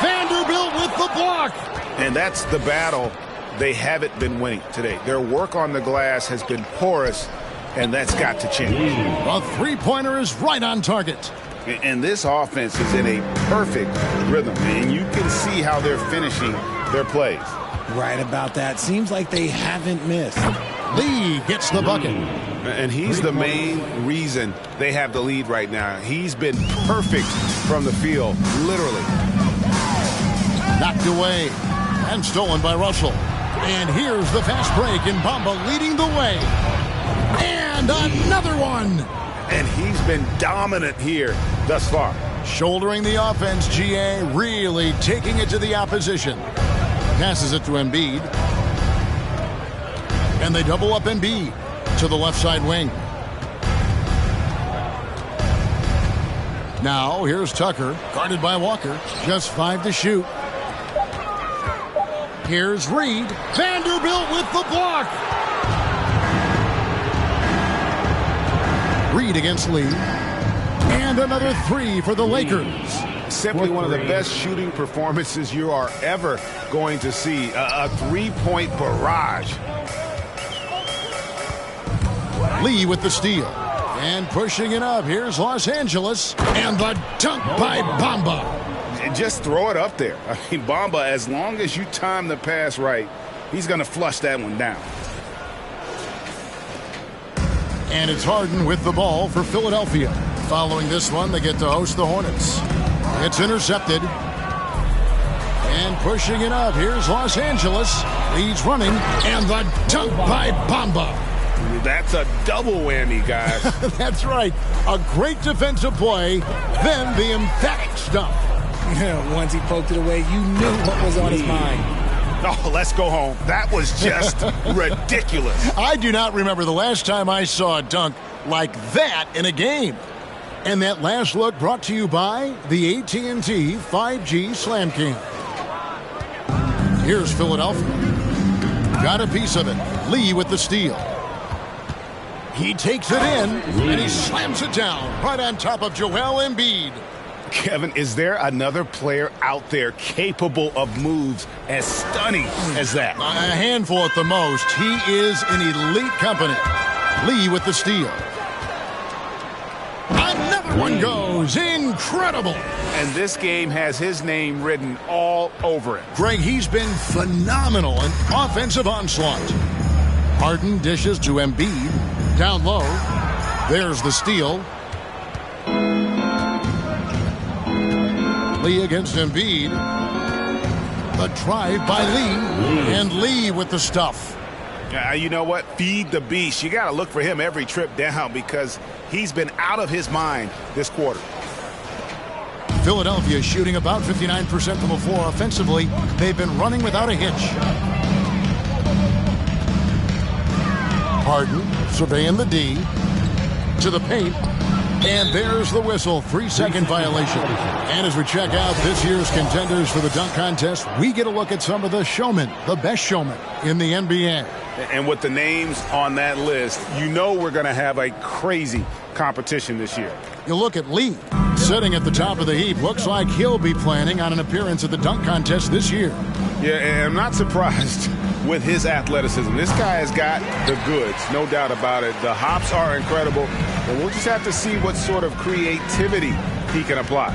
Vanderbilt with the block. And that's the battle they haven't been winning today. Their work on the glass has been porous, and that's got to change. A three-pointer is right on target. And this offense is in a perfect rhythm, and you can see how they're finishing their plays. Right about that. Seems like they haven't missed. Lee gets the bucket. And he's the main reason they have the lead right now. He's been perfect from the field, literally. Knocked away and stolen by Russell. And here's the fast break, and Bamba leading the way. And another one. And he's been dominant here thus far. Shouldering the offense, GA really taking it to the opposition. Passes it to Embiid. And they double up Embiid to the left side wing. Now here's Tucker, guarded by Walker. Just 5 to shoot. Here's Reed. Vanderbilt with the block. Reed against Lee. And another 3 for the Lakers. Simply one of the best shooting performances you are ever going to see. A three-point barrage. Lee with the steal. And pushing it up. Here's Los Angeles. And the dunk by Bamba. Just throw it up there. I mean, Bamba, as long as you time the pass right, he's going to flush that one down. And it's Harden with the ball for Philadelphia. Following this one, they get to host the Hornets. It's intercepted. And pushing it up. Here's Los Angeles. Leads running. And the dunk by Bamba. That's a double whammy, guys. That's right. A great defensive play. Then the emphatic dunk. Once he poked it away, you knew what was on his mind. Oh, let's go home. That was just ridiculous. I do not remember the last time I saw a dunk like that in a game. And that last look brought to you by the AT&T 5G Slam Cam. Here's Philadelphia. Got a piece of it. Lee with the steal. He takes it in, and he slams it down right on top of Joel Embiid. Kevin, is there another player out there capable of moves as stunning as that? A handful at the most. He is in elite company. Lee with the steal. Another one goes. goes. Incredible. And this game has his name written all over it. Greg, he's been phenomenal in offensive onslaught. Harden dishes to Embiid. Down low. There's the steal. Lee against Embiid. The drive by Lee. And Lee with the stuff. You know what? Feed the beast. You got to look for him every trip down because he's been out of his mind this quarter. Philadelphia shooting about 59% from the floor offensively. They've been running without a hitch. Harden surveying the D. To the paint. And there's the whistle. 3-second violation. And as we check out this year's contenders for the dunk contest, we get a look at some of the showmen, the best showmen in the NBA. And with the names on that list, you know we're going to have a crazy competition this year. You look at Lee, sitting at the top of the heap. Looks like he'll be planning on an appearance at the dunk contest this year. Yeah, and I'm not surprised with his athleticism. This guy has got the goods, no doubt about it. The hops are incredible, and we'll just have to see what sort of creativity he can apply.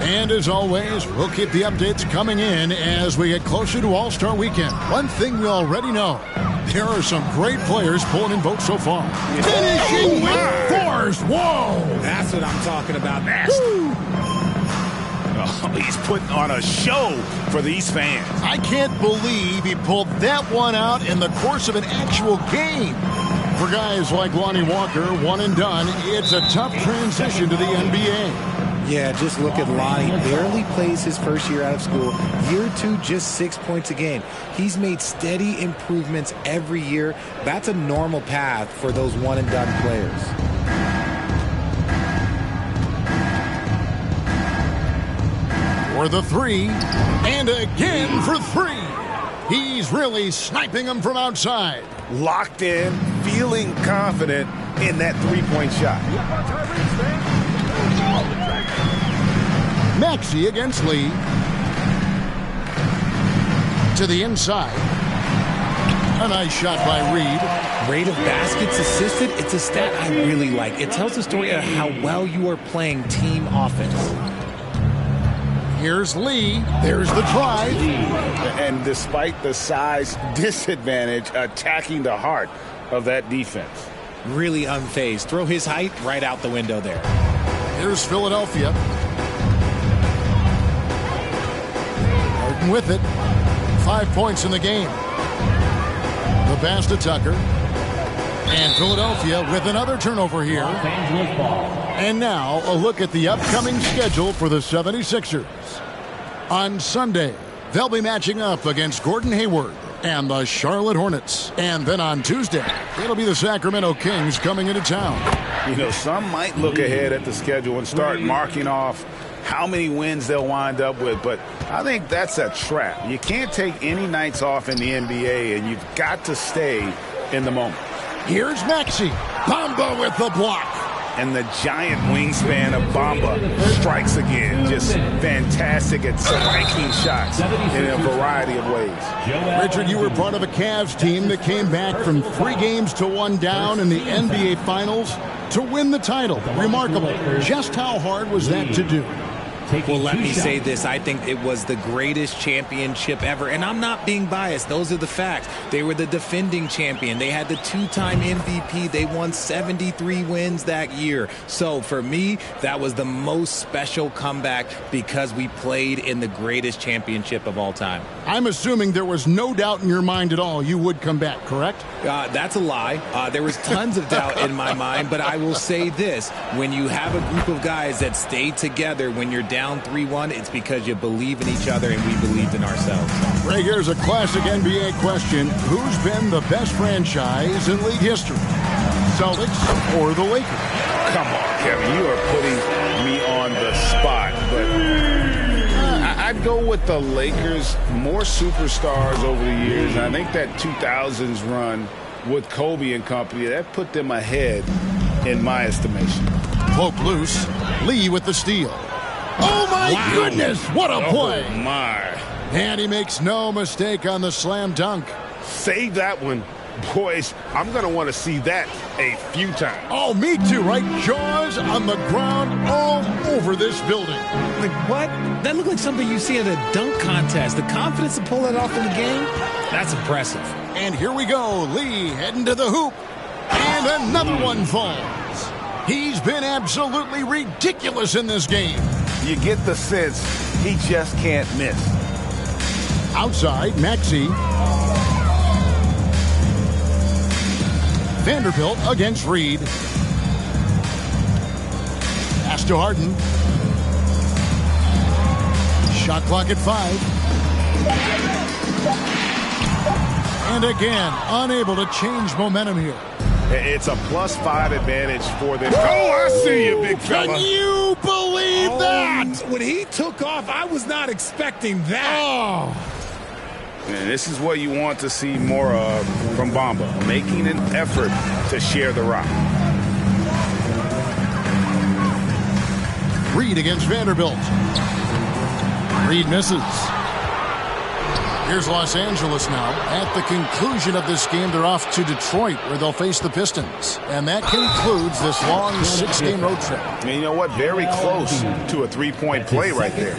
And as always, we'll keep the updates coming in as we get closer to All-Star Weekend. One thing we already know, there are some great players pulling in votes so far. Finishing with force. Whoa! That's what I'm talking about. Oh, he's putting on a show for these fans. I can't believe he pulled that one out in the course of an actual game. For guys like Lonnie Walker, one and done, it's a tough transition to the NBA. Yeah, just look at Lonnie. Barely plays his first year out of school. Year 2, just 6 points a game. He's made steady improvements every year. That's a normal path for those one-and-done players. For the three, and again for three. He's really sniping them from outside. Locked in, feeling confident in that three-point shot. Maxey against Lee. To the inside. A nice shot by Reed. Rate of baskets assisted, it's a stat I really like. It tells the story of how well you are playing team offense. Here's Lee. There's the drive. And despite the size disadvantage, attacking the heart of that defense. Really unfazed. Throw his height right out the window there. Here's Philadelphia. Harden with it. 5 points in the game. The pass to Tucker. And Philadelphia with another turnover here. And now a look at the upcoming schedule for the 76ers. On Sunday, they'll be matching up against Gordon Hayward and the Charlotte Hornets. And then on Tuesday, it'll be the Sacramento Kings coming into town. You know, some might look ahead at the schedule and start marking off how many wins they'll wind up with, but I think that's a trap. You can't take any nights off in the NBA, and you've got to stay in the moment. Here's Maxey. Bamba with the block. And the giant wingspan of Bamba strikes again. Just fantastic at striking shots in a variety of ways. Richard, you were part of a Cavs team that came back from 3 games to 1 down in the NBA Finals to win the title. Remarkable. Just how hard was that to do? Well, let me say this. I think it was the greatest championship ever. And I'm not being biased. Those are the facts. They were the defending champion. They had the 2-time MVP. They won 73 wins that year. So for me, that was the most special comeback because we played in the greatest championship of all time. I'm assuming there was no doubt in your mind at all you would come back, correct? That's a lie. There was tons of doubt in my mind. But I will say this. When you have a group of guys that stay together when you're down 3-1, it's because you believe in each other and we believed in ourselves. Ray, here's a classic NBA question. Who's been the best franchise in league history? Celtics or the Lakers? Come on, Kevin. You are putting me on the spot. But I'd go with the Lakers. More superstars over the years. And I think that 2000s run with Kobe and company, that put them ahead in my estimation. Poke loose. Lee with the steal. Oh, my goodness. What a play. Oh, my. And he makes no mistake on the slam dunk. Save that one. Boys, I'm going to want to see that a few times. Oh, me too, right? Jaws on the ground all over this building. Like, what? That looked like something you see at a dunk contest. The confidence to pull it off in the game, that's impressive. And here we go. Lee heading to the hoop. And another one falls. He's been absolutely ridiculous in this game. You get the sense he just can't miss. Outside, Maxey. Vanderbilt against Reed. Pass to Harden. Shot clock at 5. And again, unable to change momentum here. It's a +5 advantage for them. Oh, I see you, big fella. Can you believe that? When he took off, I was not expecting that. Oh. And this is what you want to see more of from Bamba, making an effort to share the rock. Reed against Vanderbilt. Reed misses. Here's Los Angeles now. At the conclusion of this game, they're off to Detroit, where they'll face the Pistons. And that concludes this long 6-game road trip. And you know what? Very close to a 3-point play right there.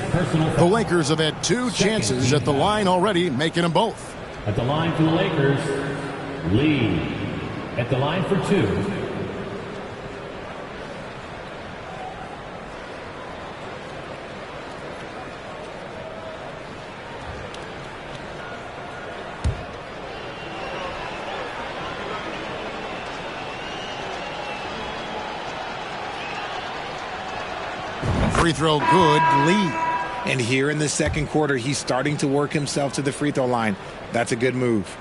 The Lakers have had 2 chances at the line already, making them both. At the line for the Lakers, Lee. At the line for 2. Free throw good, Lee. And here in the second quarter, he's starting to work himself to the free throw line. That's a good move.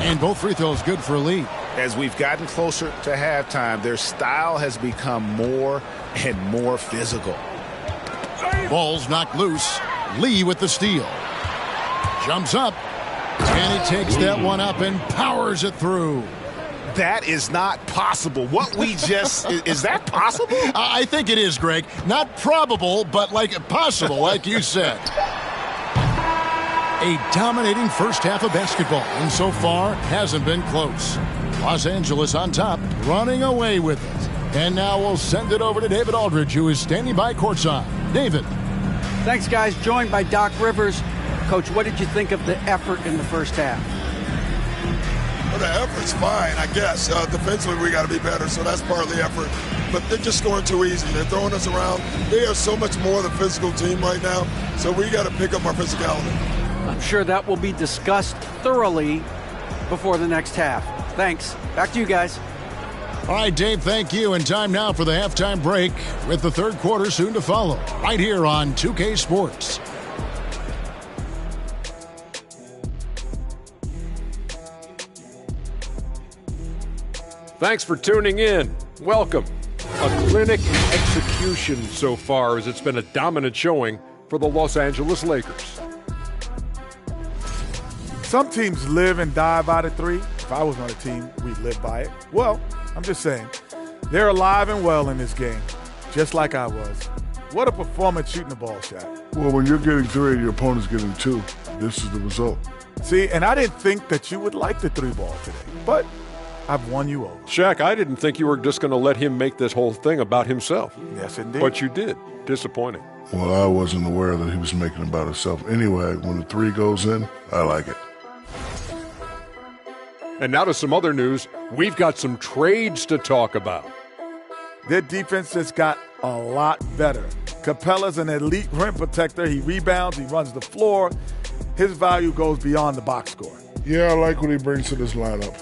And both free throws good for Lee. As we've gotten closer to halftime, their style has become more and more physical. Ball's knocked loose. Lee with the steal. Jumps up. And he takes that one up and powers it through. That is not possible. What we just... is that possible? I think it is, Greg. Not probable, but like possible, like you said. A dominating first half of basketball, and so far hasn't been close. Los Angeles on top, running away with it. And now we'll send it over to David Aldridge, who is standing by courtside. David. Thanks, guys. Joined by Doc Rivers. Coach, what did you think of the effort in the first half? Well, the effort's fine, I guess. Defensively, we got to be better, so that's part of the effort. But they're just scoring too easy. They're throwing us around. They are so much more the physical team right now, so we got to pick up our physicality. I'm sure that will be discussed thoroughly before the next half. Thanks. Back to you guys. All right, Dave, thank you. And time now for the halftime break with the third quarter soon to follow. Right here on 2K Sports. Thanks for tuning in. Welcome. A clinic execution so far, as it's been a dominant showing for the Los Angeles Lakers. Some teams live and die by the three. If I was on a team, we'd live by it. Well, I'm just saying, they're alive and well in this game, just like I was. What a performance shooting the ball, Shaq. Well, when you're getting 3 and your opponent's getting 2, this is the result. See, and I didn't think that you would like the 3 ball today, but I've won you over. Shaq, I didn't think you were just going to let him make this whole thing about himself. Yes, indeed. But you did. Disappointing. Well, I wasn't aware that he was making it about himself. Anyway, when the 3 goes in, I like it. And now to some other news. We've got some trades to talk about. Their defense has got a lot better. Capella's an elite rim protector. He rebounds. He runs the floor. His value goes beyond the box score. Yeah, I like what he brings to this lineup.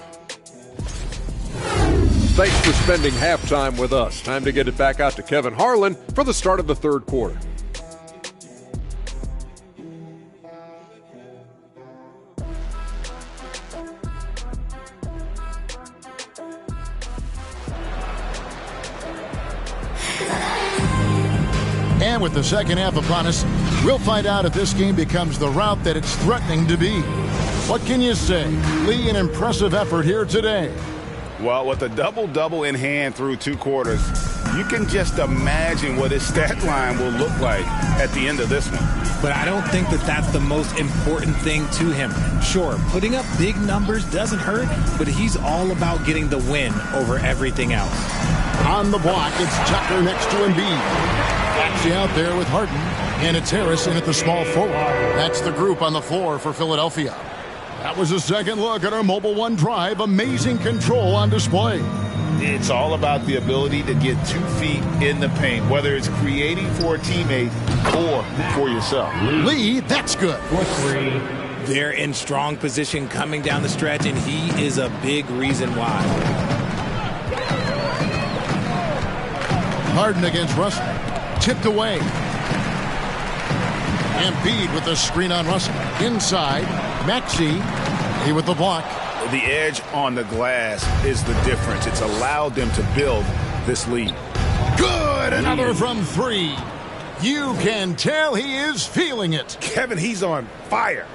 Thanks for spending halftime with us. Time to get it back out to Kevin Harlan for the start of the third quarter. And with the second half upon us, we'll find out if this game becomes the route that it's threatening to be. What can you say? Lee, an impressive effort here today. Well, with a double-double in hand through 2 quarters, you can just imagine what his stat line will look like at the end of this one. But I don't think that that's the most important thing to him. Sure, putting up big numbers doesn't hurt, but he's all about getting the win over everything else. On the block, it's Tucker next to Embiid. Maxey out there with Harden, and it's Harris in at the small forward. That's the group on the floor for Philadelphia. That was a second look at our Mobile One drive. Amazing control on display. It's all about the ability to get 2 feet in the paint, whether it's creating for a teammate or for yourself. Lee, that's good. For 3. They're in strong position coming down the stretch, and he is a big reason why. Harden against Russell. Tipped away. Embiid with the screen on Russell. Inside, Maxey. He with the block. The edge on the glass is the difference. It's allowed them to build this lead. Good! Another from 3. You can tell he is feeling it. Kevin, he's on fire.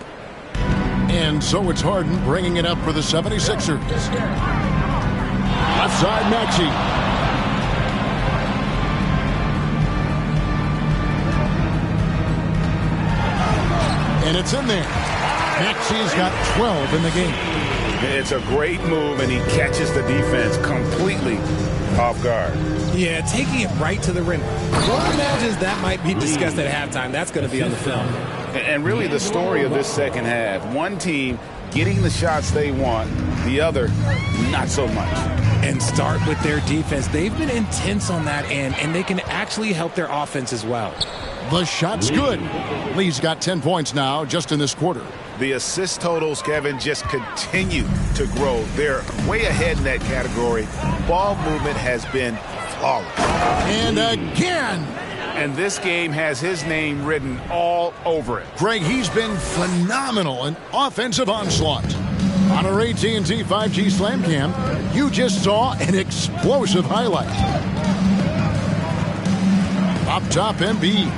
And so it's Harden bringing it up for the 76ers. Left side, Maxey. And it's in there. Maxey's got 12 in the game. It's a great move, and he catches the defense completely off guard. Yeah, taking it right to the rim. One imagines that might be discussed at halftime. That's going to be on the film. And really the story of this second half, one team getting the shots they want, the other not so much. And start with their defense. They've been intense on that end, and they can actually help their offense as well. The shot's good. Lee's got 10 points now just in this quarter. The assist totals, Kevin, just continue to grow. They're way ahead in that category. Ball movement has been flawless. And again. And this game has his name written all over it. Greg, he's been phenomenal in offensive onslaught. On our AT&T 5G Slam Cam, you just saw an explosive highlight. Up top, Embiid.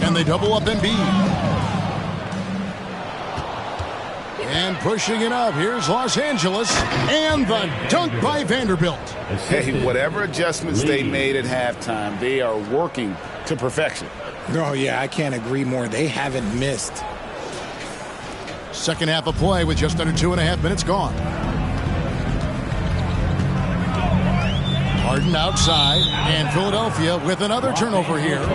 And they double up Embiid. And pushing it up, here's Los Angeles, and the dunk by Vanderbilt. Hey, whatever adjustments they made at halftime, they are working to perfection. Oh, yeah, I can't agree more. They haven't missed. Second half of play with just under 2.5 minutes gone. Harden outside, and Philadelphia with another turnover here.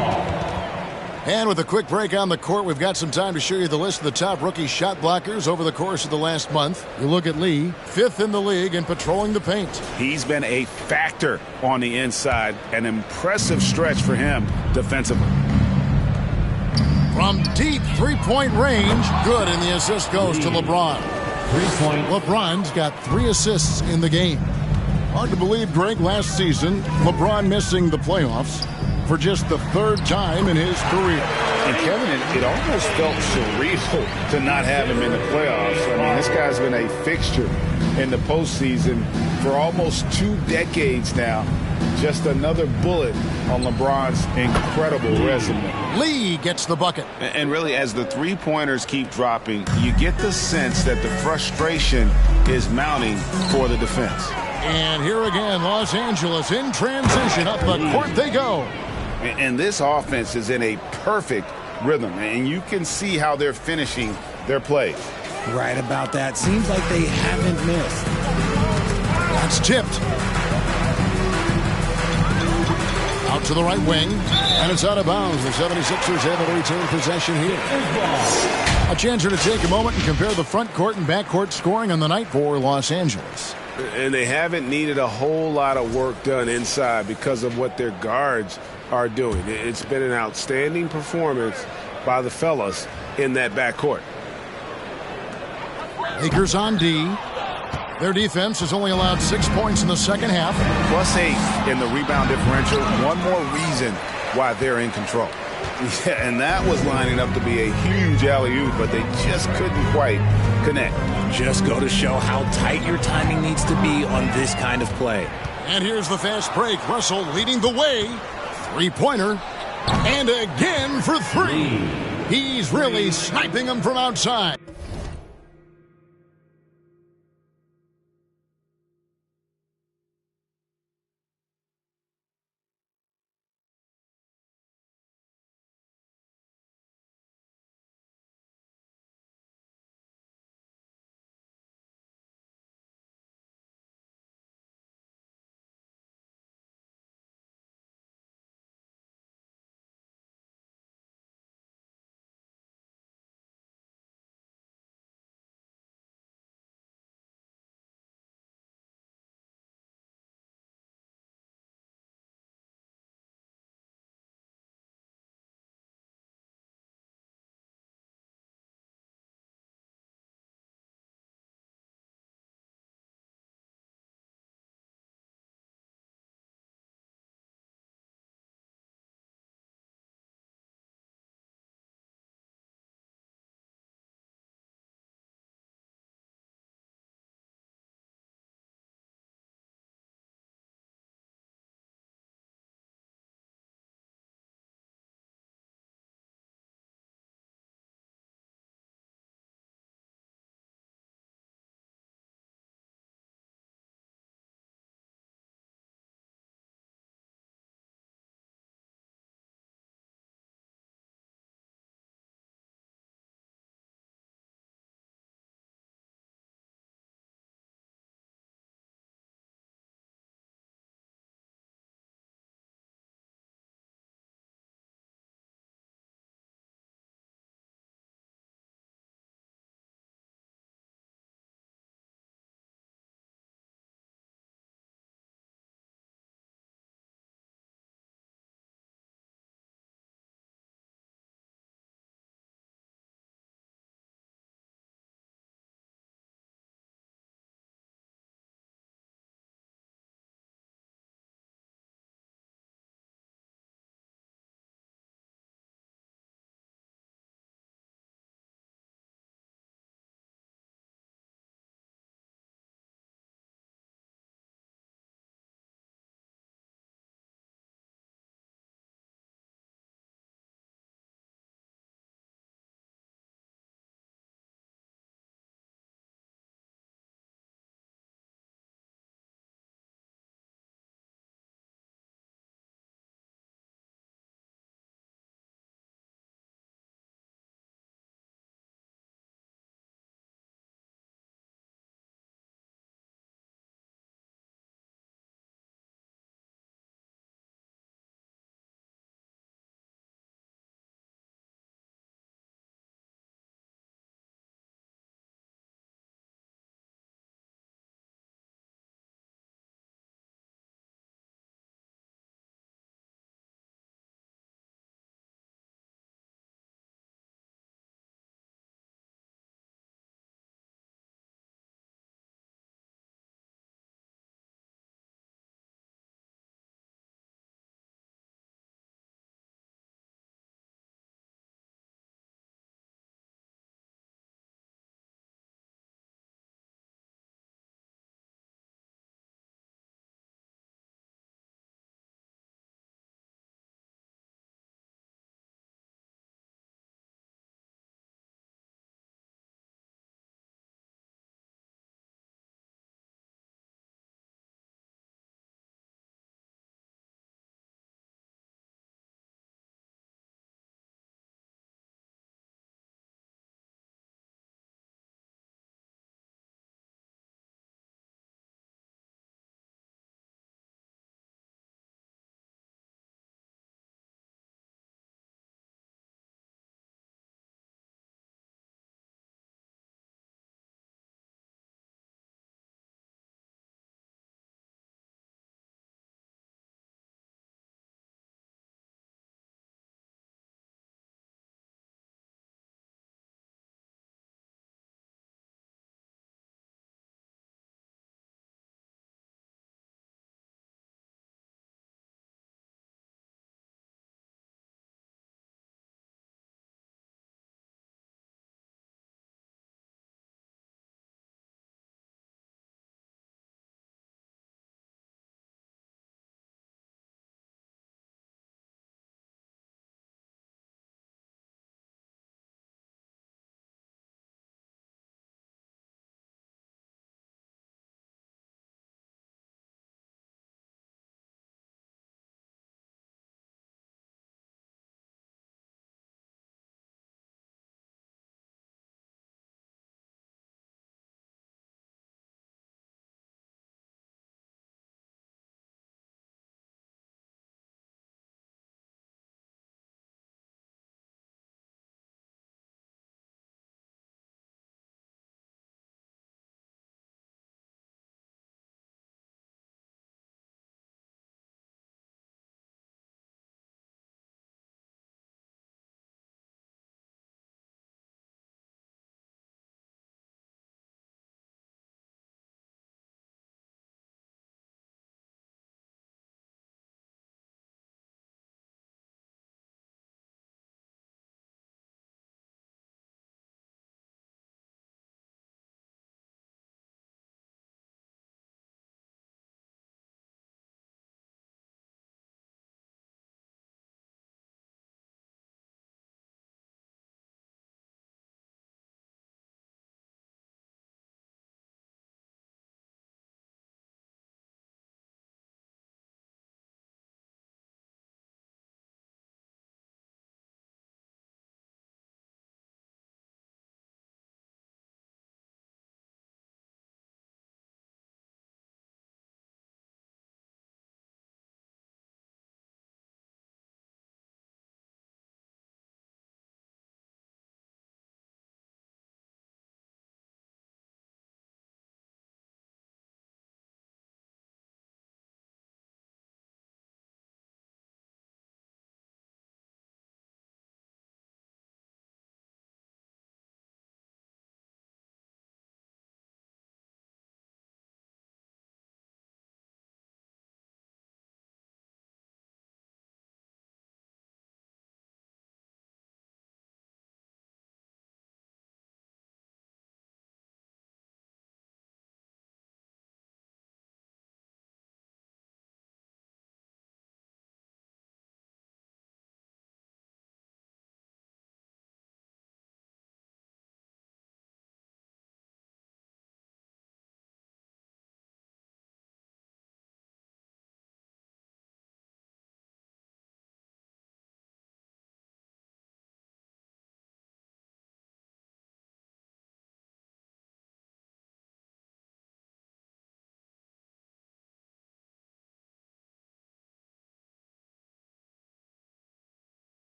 And with a quick break on the court, we've got some time to show you the list of the top rookie shot blockers over the course of the last month. You look at Lee, 5th in the league in patrolling the paint. He's been a factor on the inside. An impressive stretch for him defensively. From deep three-point range, good, and the assist goes to LeBron. 3-point. LeBron's got 3 assists in the game. Hard to believe, Greg, last season, LeBron missing the playoffs for just the 3rd time in his career. And Kevin, it almost felt surreal to not have him in the playoffs. I mean, this guy's been a fixture in the postseason for almost 2 decades now. Just another bullet on LeBron's incredible resume. Lee gets the bucket. And really, as the three-pointers keep dropping, you get the sense that the frustration is mounting for the defense. And here again, Los Angeles in transition. Up the court they go. And this offense is in a perfect rhythm, and you can see how they're finishing their plays. Right about that. Seems like they haven't missed. That's tipped. Out to the right wing, and it's out of bounds. The 76ers able to retain possession here. A chance to take a moment and compare the front court and back court scoring on the night for Los Angeles. And they haven't needed a whole lot of work done inside because of what their guards are doing. It's been an outstanding performance by the fellas in that backcourt. Lakers on D. Their defense has only allowed 6 points in the second half. +8 in the rebound differential. One more reason why they're in control. Yeah, and that was lining up to be a huge alley-oop, but they just couldn't quite connect. Just go to show how tight your timing needs to be on this kind of play. And here's the fast break. Russell leading the way. Three-pointer. And again for 3. He's really sniping them from outside.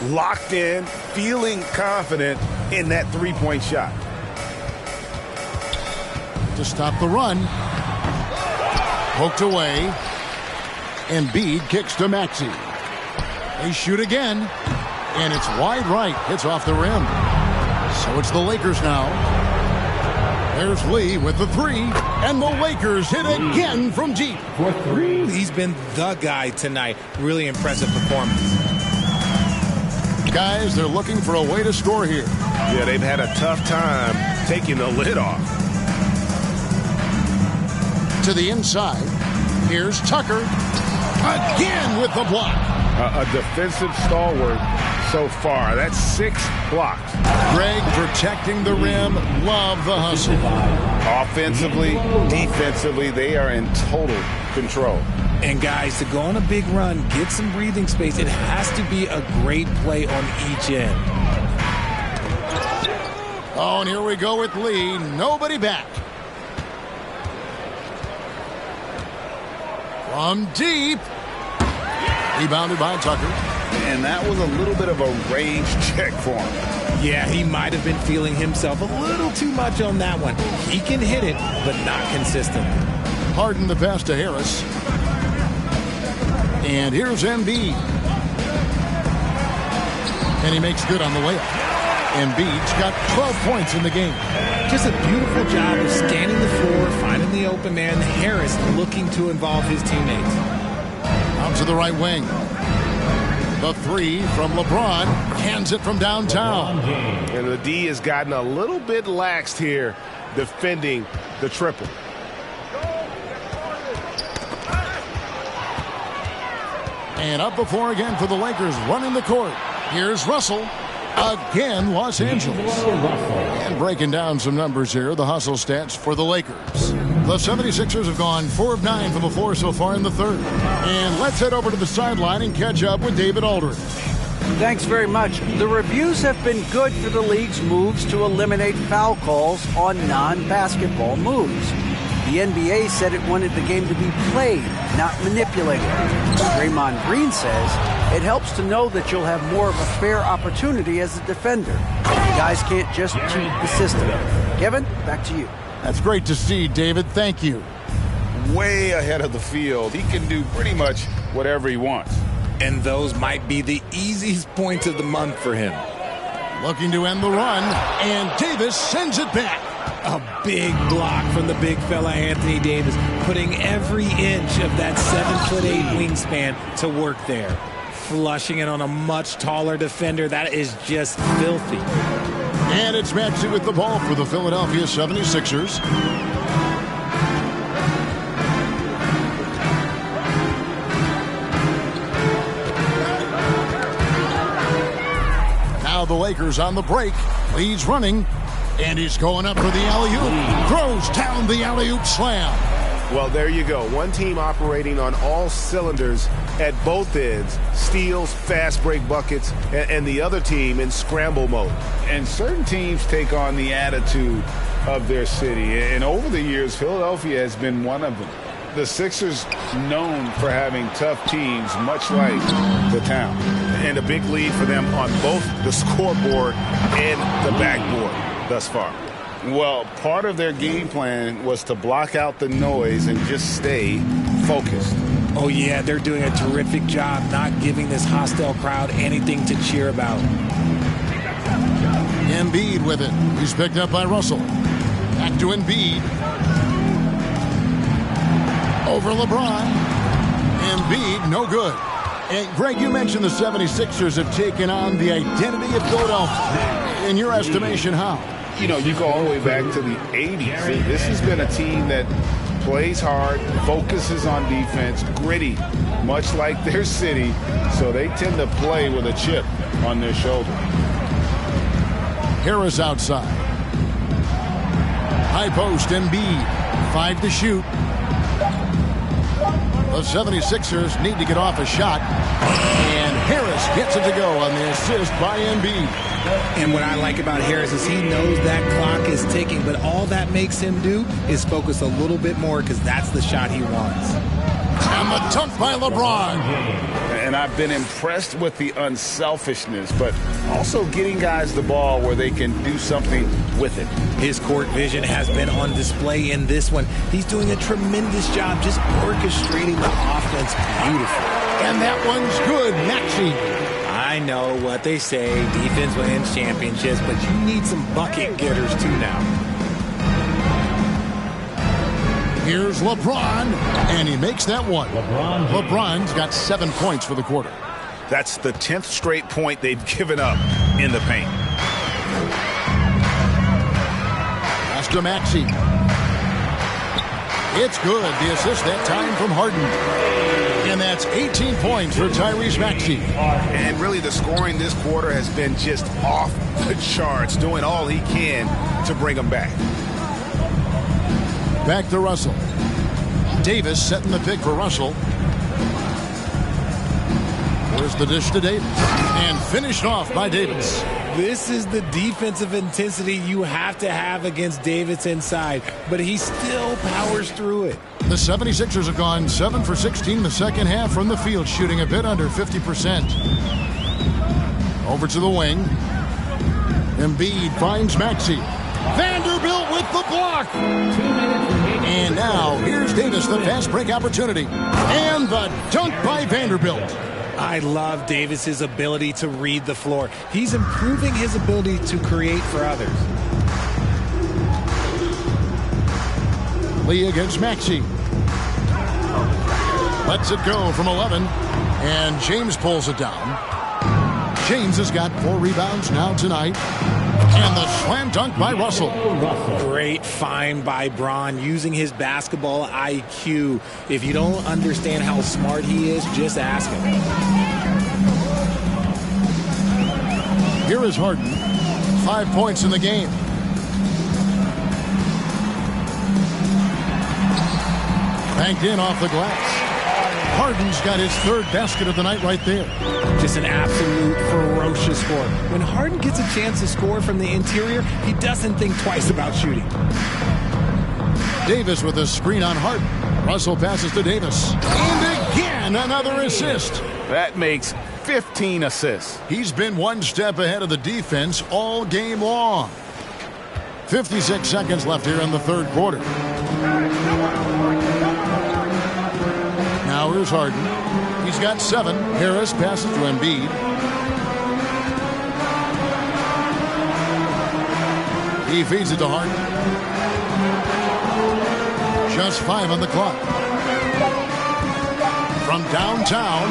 locked in, feeling confident in that three-point shot. To stop the run. Poked away. Embiid kicks to Maxey. They shoot again. And it's wide right. Hits off the rim. So it's the Lakers now. There's Lee with the three. And the Lakers hit again from deep. For three. He's been the guy tonight. Really impressive performance. Guys, they're looking for a way to score here. Yeah, they've had a tough time taking the lid off. To the inside. Here's Tucker. Again with the block. A defensive stalwart so far. That's 6 blocks. Greg protecting the rim. Love the hustle. Offensively, defensively, they are in total control. And guys, to go on a big run, get some breathing space, it has to be a great play on each end. Oh, and here we go with Lee. Nobody back. From deep. Rebounded by Tucker. And that was a little bit of a range check for him. Yeah, he might have been feeling himself a little too much on that one. He can hit it, but not consistent. Harden the pass to Harris. And here's Embiid. And he makes good on the layup. Embiid's got 12 points in the game. Just a beautiful job of scanning the floor, finding the open man. Harris looking to involve his teammates. Out to the right wing. The three from LeBron. Hands it from downtown. And the D has gotten a little bit laxed here defending the triple. And up before again for the Lakers running the court. Here's Russell. Again, Los Angeles. And breaking down some numbers here, the hustle stats for the Lakers. The 76ers have gone 4 of 9 from the floor so far in the third. And let's head over to the sideline and catch up with David Aldridge. Thanks very much. The reviews have been good for the league's moves to eliminate foul calls on non-basketball moves. The NBA said it wanted the game to be played, not manipulated. Draymond Green says it helps to know that you'll have more of a fair opportunity as a defender. Guys can't just cheat the system. Kevin, back to you. That's great to see, David. Thank you. Way ahead of the field. He can do pretty much whatever he wants. And those might be the easiest points of the month for him. Looking to end the run, and Davis sends it back. A big block from the big fella Anthony Davis, putting every inch of that 7'8" wingspan to work there. Flushing it on a much taller defender. That is just filthy. And it's Maxey with the ball for the Philadelphia 76ers. Now the Lakers on the break. Lee's running. And he's going up for the alley-oop. Throws down the alley-oop slam. Well, there you go. One team operating on all cylinders at both ends. Steals, fast break buckets, and the other team in scramble mode. And certain teams take on the attitude of their city. And over the years, Philadelphia has been one of them. The Sixers known for having tough teams, much like the town. And a big lead for them on both the scoreboard and the backboard thus far. Well, part of their game plan was to block out the noise and just stay focused. Oh, yeah, they're doing a terrific job not giving this hostile crowd anything to cheer about. Embiid with it. He's picked up by Russell. Back to Embiid. Over LeBron. Embiid, no good. And Greg, you mentioned the 76ers have taken on the identity of Philadelphia. In your estimation, how? You know, you go all the way back to the 80s. This has been a team that plays hard, focuses on defense, gritty, much like their city. So they tend to play with a chip on their shoulder. Harris outside. High post, Embiid. 5 to shoot. The 76ers need to get off a shot. And Harris gets it to go on the assist by Embiid. And what I like about Harris is he knows that clock is ticking, but all that makes him do is focus a little bit more because that's the shot he wants. And the dunk by LeBron. And I've been impressed with the unselfishness, but also getting guys the ball where they can do something with it. His court vision has been on display in this one. He's doing a tremendous job just orchestrating the offense beautifully. And that one's good, Maxey. I know what they say, defense wins championships, but you need some bucket getters too now. Here's LeBron, and he makes that one. LeBron's got 7 points for the quarter. That's the 10th straight point they've given up in the paint. Pass to Maxey. It's good. The assist that time from Harden. And that's 18 points for Tyrese Maxey. And really the scoring this quarter has been just off the charts, doing all he can to bring them back. Back to Russell. Davis setting the pick for Russell. There's the dish to Davis. And finished off by Davis. This is the defensive intensity you have to have against Davis inside, but he still powers through it. The 76ers have gone 7 for 16 in the second half from the field, shooting a bit under 50%. Over to the wing. Embiid finds Maxey. Vanderbilt with the block. And now here's Davis, the fast break opportunity. And the dunk by Vanderbilt. I love Davis's ability to read the floor. He's improving his ability to create for others. Lee against Maxey. Lets it go from 11. And James pulls it down. James has got 4 rebounds now tonight. And the slam dunk by Russell. Great find by Bron, using his basketball IQ. If you don't understand how smart he is, just ask him. Here is Harden. 5 points in the game. Banked in off the glass. Harden's got his 3rd basket of the night right there. Just an absolute ferocious score. When Harden gets a chance to score from the interior, he doesn't think twice about shooting. Davis with a screen on Harden. Russell passes to Davis. And again, another assist. That makes 15 assists. He's been one step ahead of the defense all game long. 56 seconds left here in the 3rd quarter. Now here's Harden. He's got 7. Harris passes to Embiid. He feeds it to Harden. Just 5 on the clock. From downtown.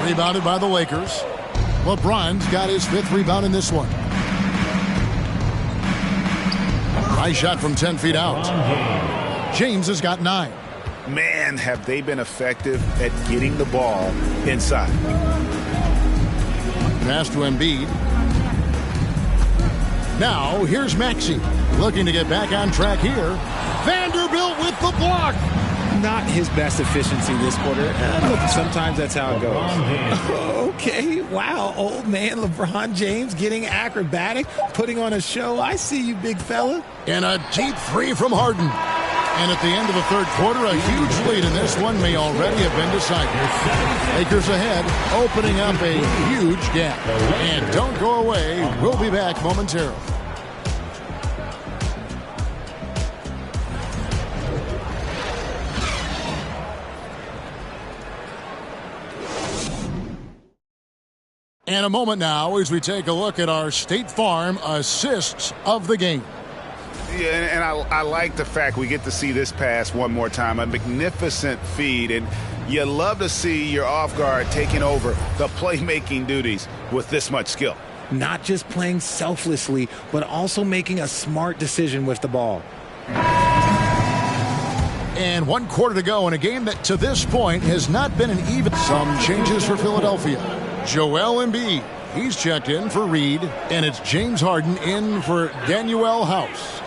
Rebounded by the Lakers. LeBron's got his 5th rebound in this one. Nice shot from 10 feet out. James has got 9. Man, have they been effective at getting the ball inside. Pass to Embiid. Now, here's Maxey. Looking to get back on track here. Vanderbilt with the block. Not his best efficiency this quarter. Look, sometimes that's how it goes. Okay, wow, old man LeBron James getting acrobatic, putting on a show. I see you, big fella. And a deep 3 from Harden. And at the end of the 3rd quarter, a huge lead in this one may already have been decided. Lakers ahead, opening up a huge gap. And don't go away. We'll be back momentarily. And a moment now as we take a look at our State Farm assists of the game. Yeah, and I like the fact we get to see this pass one more time. A magnificent feed, and you love to see your off guard taking over the playmaking duties with this much skill. Not just playing selflessly, but also making a smart decision with the ball. And 1 quarter to go in a game that to this point has not been an even. Some changes for Philadelphia. Joel Embiid, he's checked in for Reed, and it's James Harden in for Danuel House.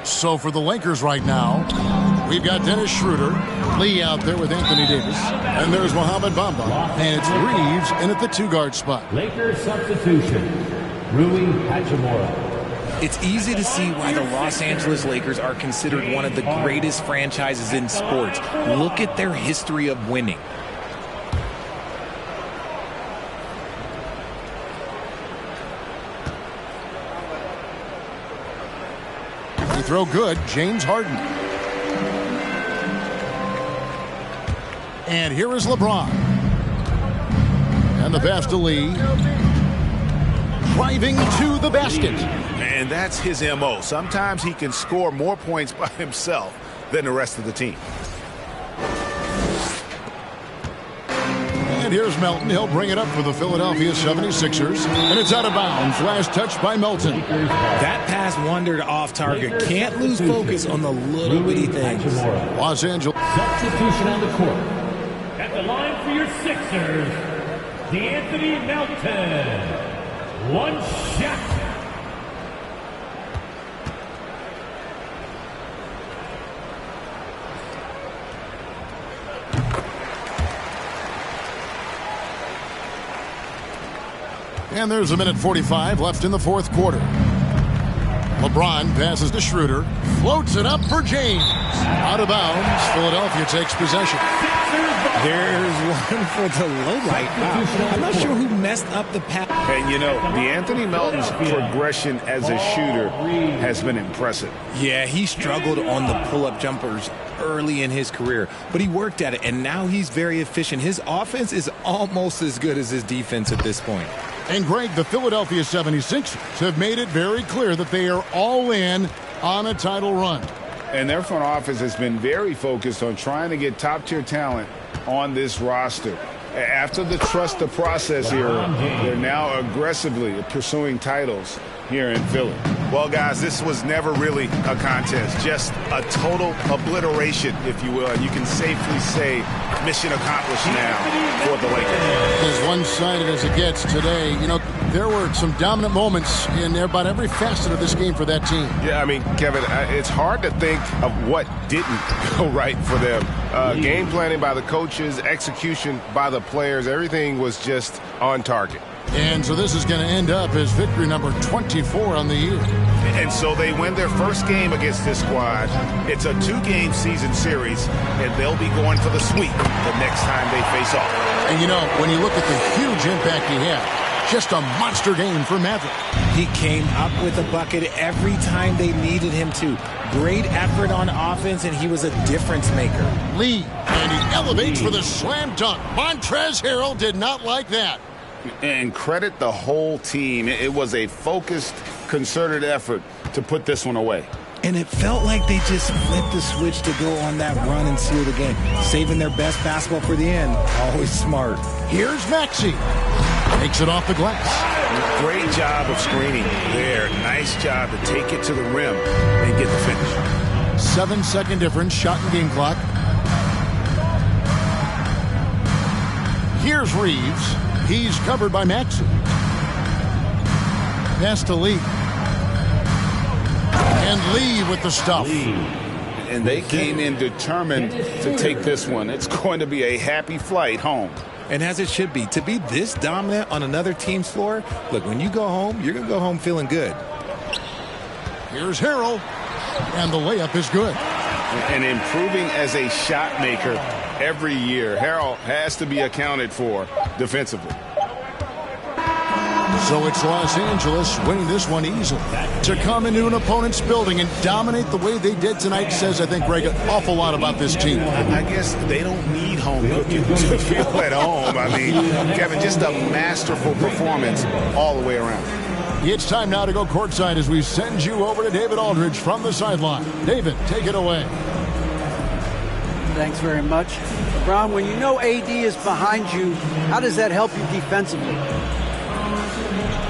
So for the Lakers right now, we've got Dennis Schroeder, Lee out there with Anthony Davis, and there's Mohamed Bamba, and it's Reeves in at the 2-guard spot. Lakers substitution, Rui Hachimura. It's easy to see why the Los Angeles Lakers are considered one of the greatest franchises in sports. Look at their history of winning. Free throw good, James Harden. And here is LeBron. And the pass to Lee. Driving to the basket. And that's his MO. Sometimes he can score more points by himself than the rest of the team. And here's Melton. He'll bring it up for the Philadelphia 76ers. And it's out of bounds. Last touch by Melton. That pass wandered off target. Can't lose focus on the little bitty things. Los Angeles. Substitution on the court. At the line for your Sixers, DeAnthony Melton. One shot. And there's a minute 45 left in the fourth quarter. LeBron passes to Schroeder. Floats it up for James. Out of bounds. Philadelphia takes possession. There's one for the low light. Wow. I'm not sure who messed up the pass. And, you know, DeAnthony Melton's progression as a shooter has been impressive. Yeah, he struggled on the pull-up jumpers early in his career, but he worked at it, and now he's very efficient. His offense is almost as good as his defense at this point. And, Greg, the Philadelphia 76ers have made it very clear that they are all in on a title run. And their front office has been very focused on trying to get top-tier talent on this roster. After the trust the process era, they're now aggressively pursuing titles here in Philly. Well, guys, this was never really a contest, just a total obliteration, if you will. And you can safely say mission accomplished now for the Lakers. As one-sided as it gets today, you know, there were some dominant moments in about every facet of this game for that team. Yeah, I mean, Kevin, it's hard to think of what didn't go right for them. Game planning by the coaches, execution by the players, everything was just on target. And so this is going to end up as victory number 24 on the year. And so they win their first game against this squad. It's a 2-game season series, and they'll be going for the sweep the next time they face off. And, you know, when you look at the huge impact he had, just a monster game for Maverick. He came up with a bucket every time they needed him to. Great effort on offense, and he was a difference maker. Lee, and he elevates for the slam dunk. Montrezl Harrell did not like that. And credit the whole team. It was a focused, concerted effort to put this one away. And it felt like they just flipped the switch to go on that run and seal the game. Saving their best basketball for the end. Always smart. Here's Maxey. Takes it off the glass. Great job of screening there. Nice job to take it to the rim and get the finish. 7-second difference, shot and game clock. Here's Reeves. He's covered by Maxey. Pass to Lee. And Lee with the stuff. And they came in determined to take this one. It's going to be a happy flight home. And as it should be. To be this dominant on another team's floor, look, when you go home, you're going to go home feeling good. Here's Harrell. And the layup is good. And improving as a shot maker every year. Harrell has to be accounted for defensively. So it's Los Angeles winning this one easily. To come into an opponent's building and dominate the way they did tonight says, I think, Greg, an awful lot about this team. I guess they don't need home cooking to feel at home. I mean, Kevin, just a masterful performance all the way around. It's time now to go courtside as we send you over to David Aldridge from the sideline. David, take it away. Thanks very much. LeBron, when you know AD is behind you, how does that help you defensively?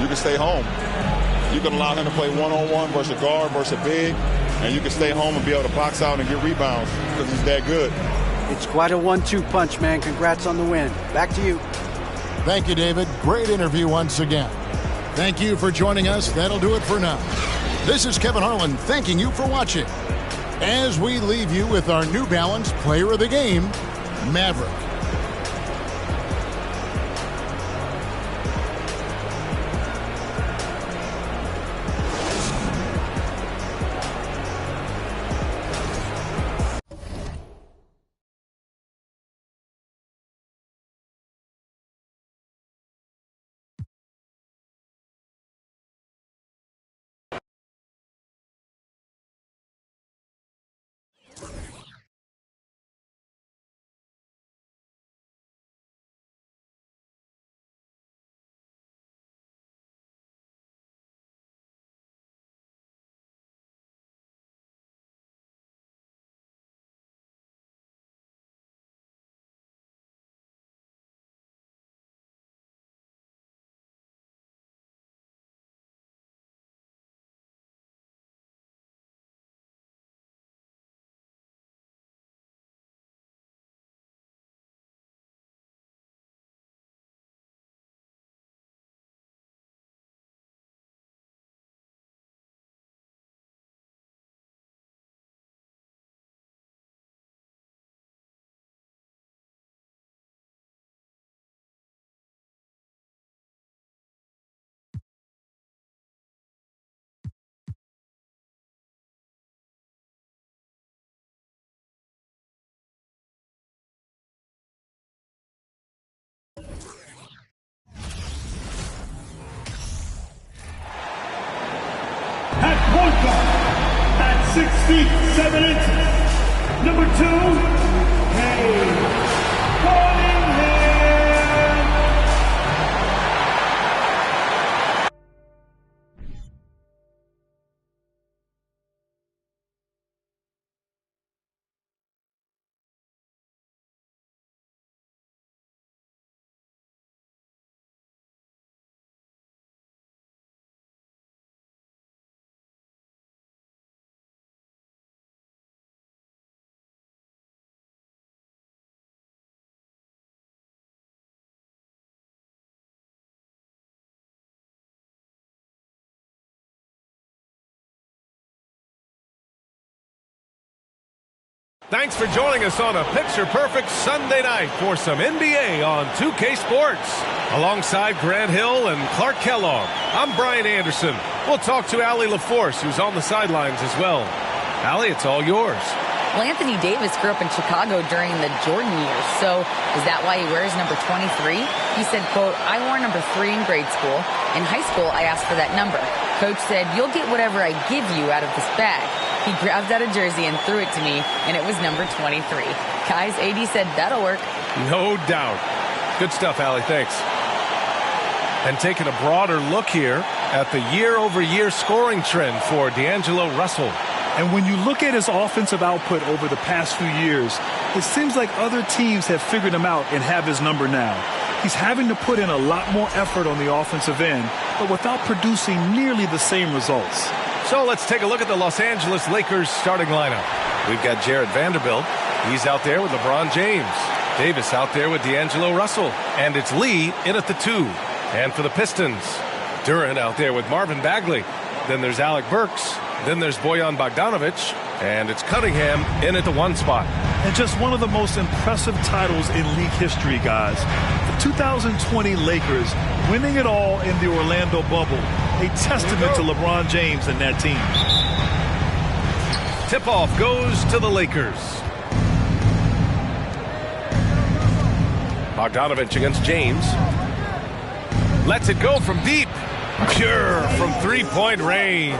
You can stay home. You can allow him to play one-on-one versus a guard versus a big, and you can stay home and be able to box out and get rebounds because he's that good. It's quite a 1-2 punch, man. Congrats on the win. Back to you. Thank you, David. Great interview once again. Thank you for joining us. That'll do it for now. This is Kevin Harlan thanking you for watching as we leave you with our New Balance Player of the Game, Maverick. 6 feet 7 inches. Number 2, Thanks for joining us on a picture-perfect Sunday night for some NBA on 2K Sports. Alongside Grant Hill and Clark Kellogg, I'm Brian Anderson. We'll talk to Allie LaForce, who's on the sidelines as well. Allie, it's all yours. Well, Anthony Davis grew up in Chicago during the Jordan years, so is that why he wears number 23? He said, quote, I wore number 3 in grade school. In high school, I asked for that number. Coach said, you'll get whatever I give you out of this bag. He grabbed out a jersey and threw it to me, and it was number 23. Guys, AD said that'll work. No doubt. Good stuff, Allie. Thanks. And taking a broader look here at the year-over-year scoring trend for D'Angelo Russell. And when you look at his offensive output over the past few years, it seems like other teams have figured him out and have his number now. He's having to put in a lot more effort on the offensive end, but without producing nearly the same results. So let's take a look at the Los Angeles Lakers starting lineup. We've got Jared Vanderbilt. He's out there with LeBron James. Davis out there with D'Angelo Russell. And it's Lee in at the 2. And for the Pistons, Duran out there with Marvin Bagley. Then there's Alec Burks. Then there's Bojan Bogdanovic. And it's Cunningham in at the 1 spot. And just one of the most impressive titles in league history, guys. The 2020 Lakers winning it all in the Orlando bubble. A testament to LeBron James and that team. Tip-off goes to the Lakers. Bogdanovic against James. Lets it go from deep. Pure from three-point range.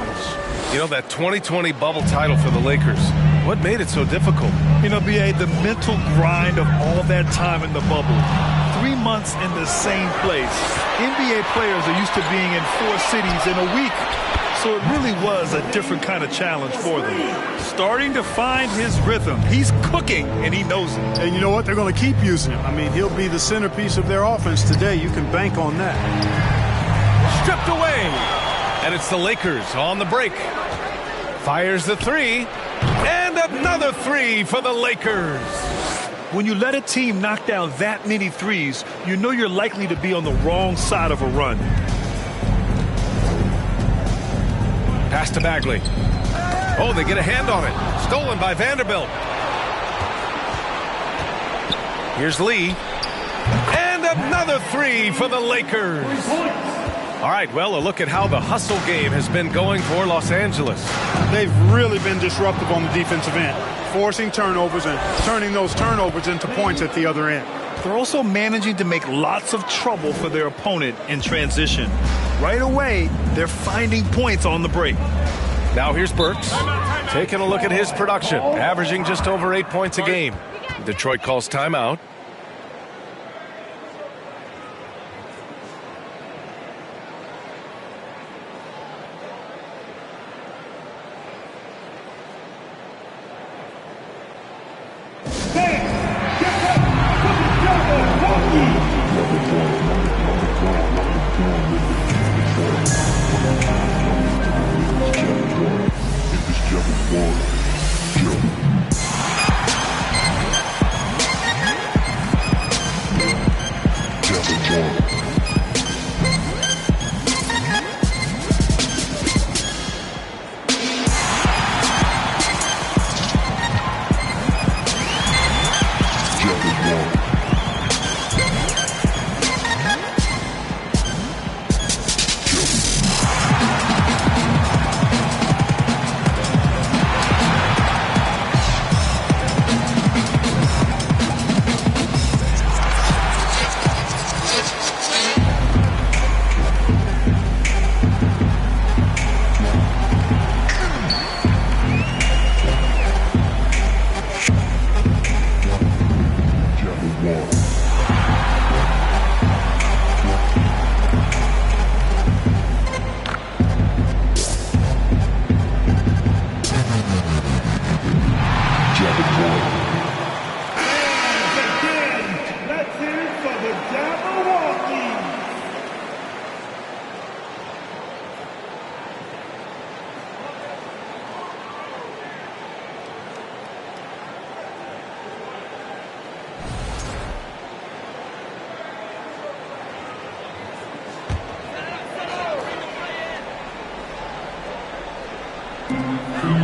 You know, that 2020 bubble title for the Lakers. What made it so difficult? You know, B.A., the mental grind of all that time in the bubble. 3 months in the same place. NBA players are used to being in 4 cities in a week. So it really was a different kind of challenge for them. Starting to find his rhythm. He's cooking, and he knows it. And you know what? They're going to keep using him. I mean, he'll be the centerpiece of their offense today. You can bank on that. Stripped away. And it's the Lakers on the break. Fires the 3. And another 3 for the Lakers. When you let a team knock down that many threes, you know you're likely to be on the wrong side of a run. Pass to Bagley. Oh, they get a hand on it. Stolen by Vanderbilt. Here's Lee. And another 3 for the Lakers. All right, well, a look at how the hustle game has been going for Los Angeles. They've really been disruptive on the defensive end, forcing turnovers and turning those turnovers into points at the other end. They're also managing to make lots of trouble for their opponent in transition. Right away, they're finding points on the break. Now here's Burks, taking a look at his production, averaging just over 8 points a game. Detroit calls timeout.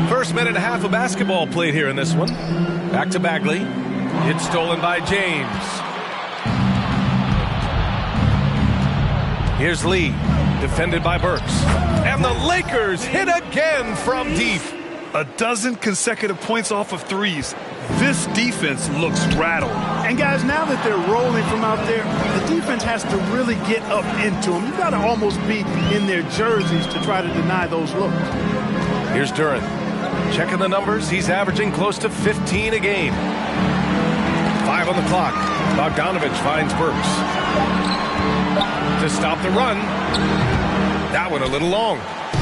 First minute and a half of basketball played here in this one. Back to Bagley. It's stolen by James. Here's Lee, defended by Burks. And the Lakers hit again from deep. A dozen consecutive points off of threes. This defense looks rattled. And guys, now that they're rolling from out there, the defense has to really get up into them. You've got to almost be in their jerseys to try to deny those looks. Here's Duren. Checking the numbers, he's averaging close to 15 a game. 5 on the clock. Bogdanovich finds Burks. To stop the run. That one a little long.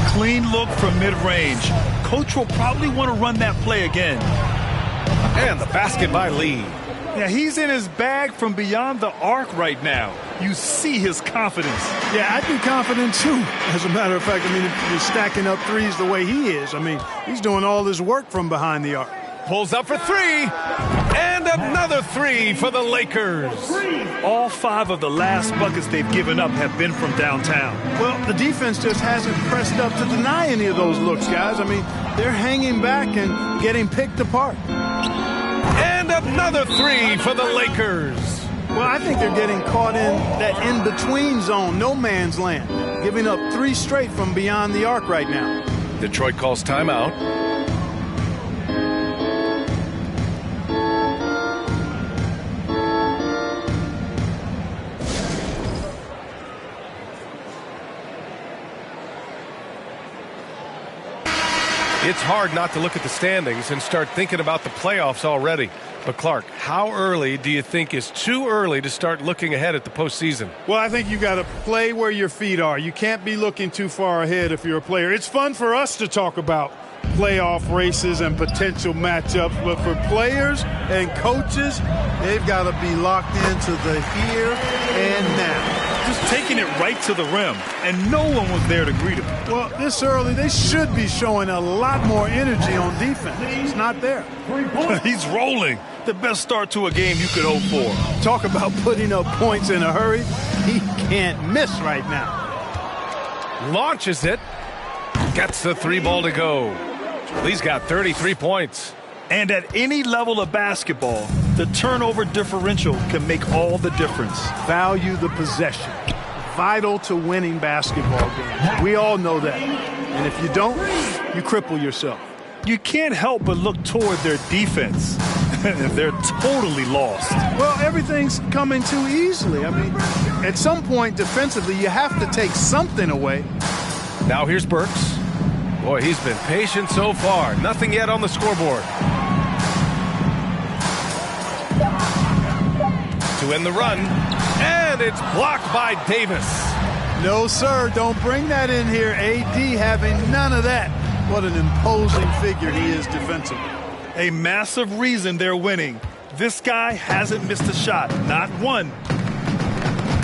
Clean look from mid-range. Coach will probably want to run that play again. And the basket by Lee. Yeah, he's in his bag from beyond the arc right now. You see his confidence. Yeah, I'd be confident too. As a matter of fact, I mean, if you're stacking up threes the way he is, I mean, he's doing all his work from behind the arc. Pulls up for three. And another three for the Lakers. All 5 of the last buckets they've given up have been from downtown. Well, the defense just hasn't pressed up to deny any of those looks, guys. I mean, they're hanging back and getting picked apart. And another three for the Lakers. Well, I think they're getting caught in that in-between zone, no man's land, giving up 3 straight from beyond the arc right now. Detroit calls timeout. It's hard not to look at the standings and start thinking about the playoffs already. But Clark, how early do you think is too early to start looking ahead at the postseason? Well, I think you got to play where your feet are. You can't be looking too far ahead if you're a player. It's fun for us to talk about playoff races and potential matchups, but for players and coaches, they've got to be locked into the here and now. Just taking it right to the rim, and no one was there to greet him. Well, this early, they should be showing a lot more energy on defense. It's not there. He's rolling. The best start to a game you could hope for. Talk about putting up points in a hurry. He can't miss right now. Launches it. Gets the 3-ball to go. Lee's got 33 points. And at any level of basketball, the turnover differential can make all the difference. Value the possession. Vital to winning basketball games. We all know that. And if you don't, you cripple yourself. You can't help but look toward their defense. They're totally lost. Well, everything's coming too easily. I mean, at some point defensively, you have to take something away. Now here's Burks. Boy, he's been patient so far. Nothing yet on the scoreboard. To end the run, and it's blocked by Davis. No, sir, don't bring that in here. AD having none of that. What an imposing figure he is defensively. A massive reason they're winning. This guy hasn't missed a shot, not one.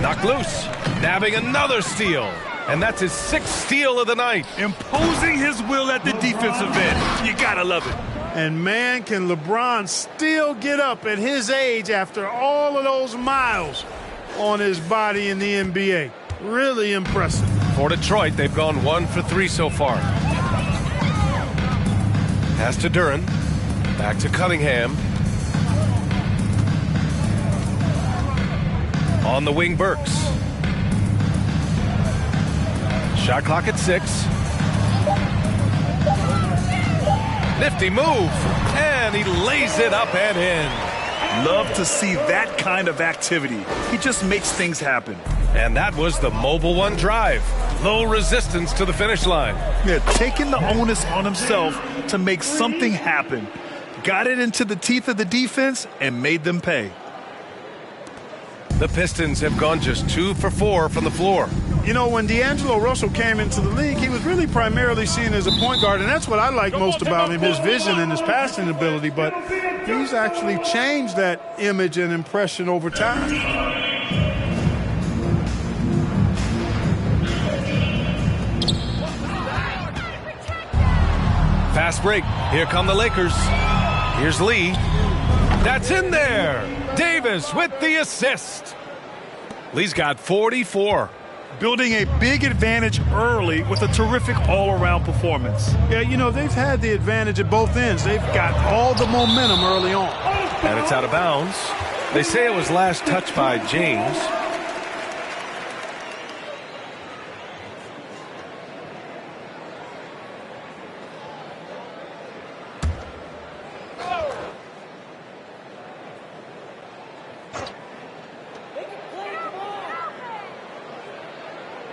Knocked loose, nabbing another steal. And that's his 6th steal of the night. Imposing his will at the defensive end. You gotta love it. And man, can LeBron still get up at his age after all of those miles on his body in the NBA. Really impressive. For Detroit, they've gone 1 for 3 so far. Pass to Duren. Back to Cunningham. On the wing, Burks. Shot clock at 6. Nifty move. And he lays it up and in. Love to see that kind of activity. He just makes things happen. And that was the Mobile One drive. Low resistance to the finish line. Yeah, taking the onus on himself to make something happen. Got it into the teeth of the defense and made them pay. The Pistons have gone just 2 for 4 from the floor. You know, when D'Angelo Russell came into the league, he was really primarily seen as a point guard, and that's what I like most about him, his vision and his passing ability. But he's actually changed that image and impression over time. Fast break. Here come the Lakers. Here's Lee. That's in there. Davis with the assist. Lee's got 44. building a big advantage early with a terrific all-around performance. Yeah, you know, they've had the advantage at both ends. They've got all the momentum early on. And it's out of bounds. They say it was last touched by James.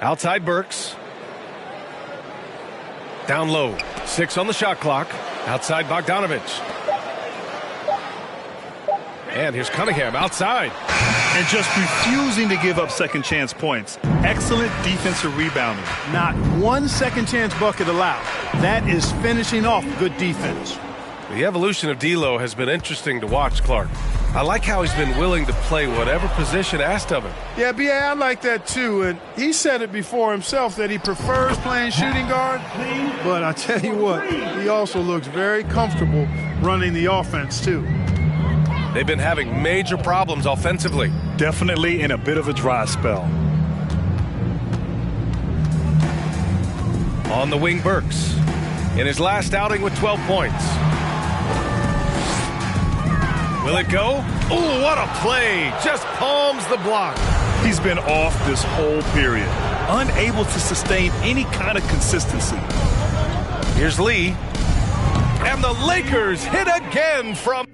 Outside Burks. Down low. 6 on the shot clock. Outside Bogdanovich. And here's Cunningham outside. And just refusing to give up second chance points. Excellent defensive rebounding. Not one second chance bucket allowed. That is finishing off good defense. The evolution of D'Lo has been interesting to watch, Clark. I like how he's been willing to play whatever position asked of him. Yeah, B.A., I like that too. And he said it before himself that he prefers playing shooting guard. But I tell you what, he also looks very comfortable running the offense too. They've been having major problems offensively. Definitely in a bit of a dry spell. On the wing, Burks. In his last outing with 12 points. Will it go? Oh, what a play. Just palms the block. He's been off this whole period. Unable to sustain any kind of consistency. Here's Lee. And the Lakers hit again from...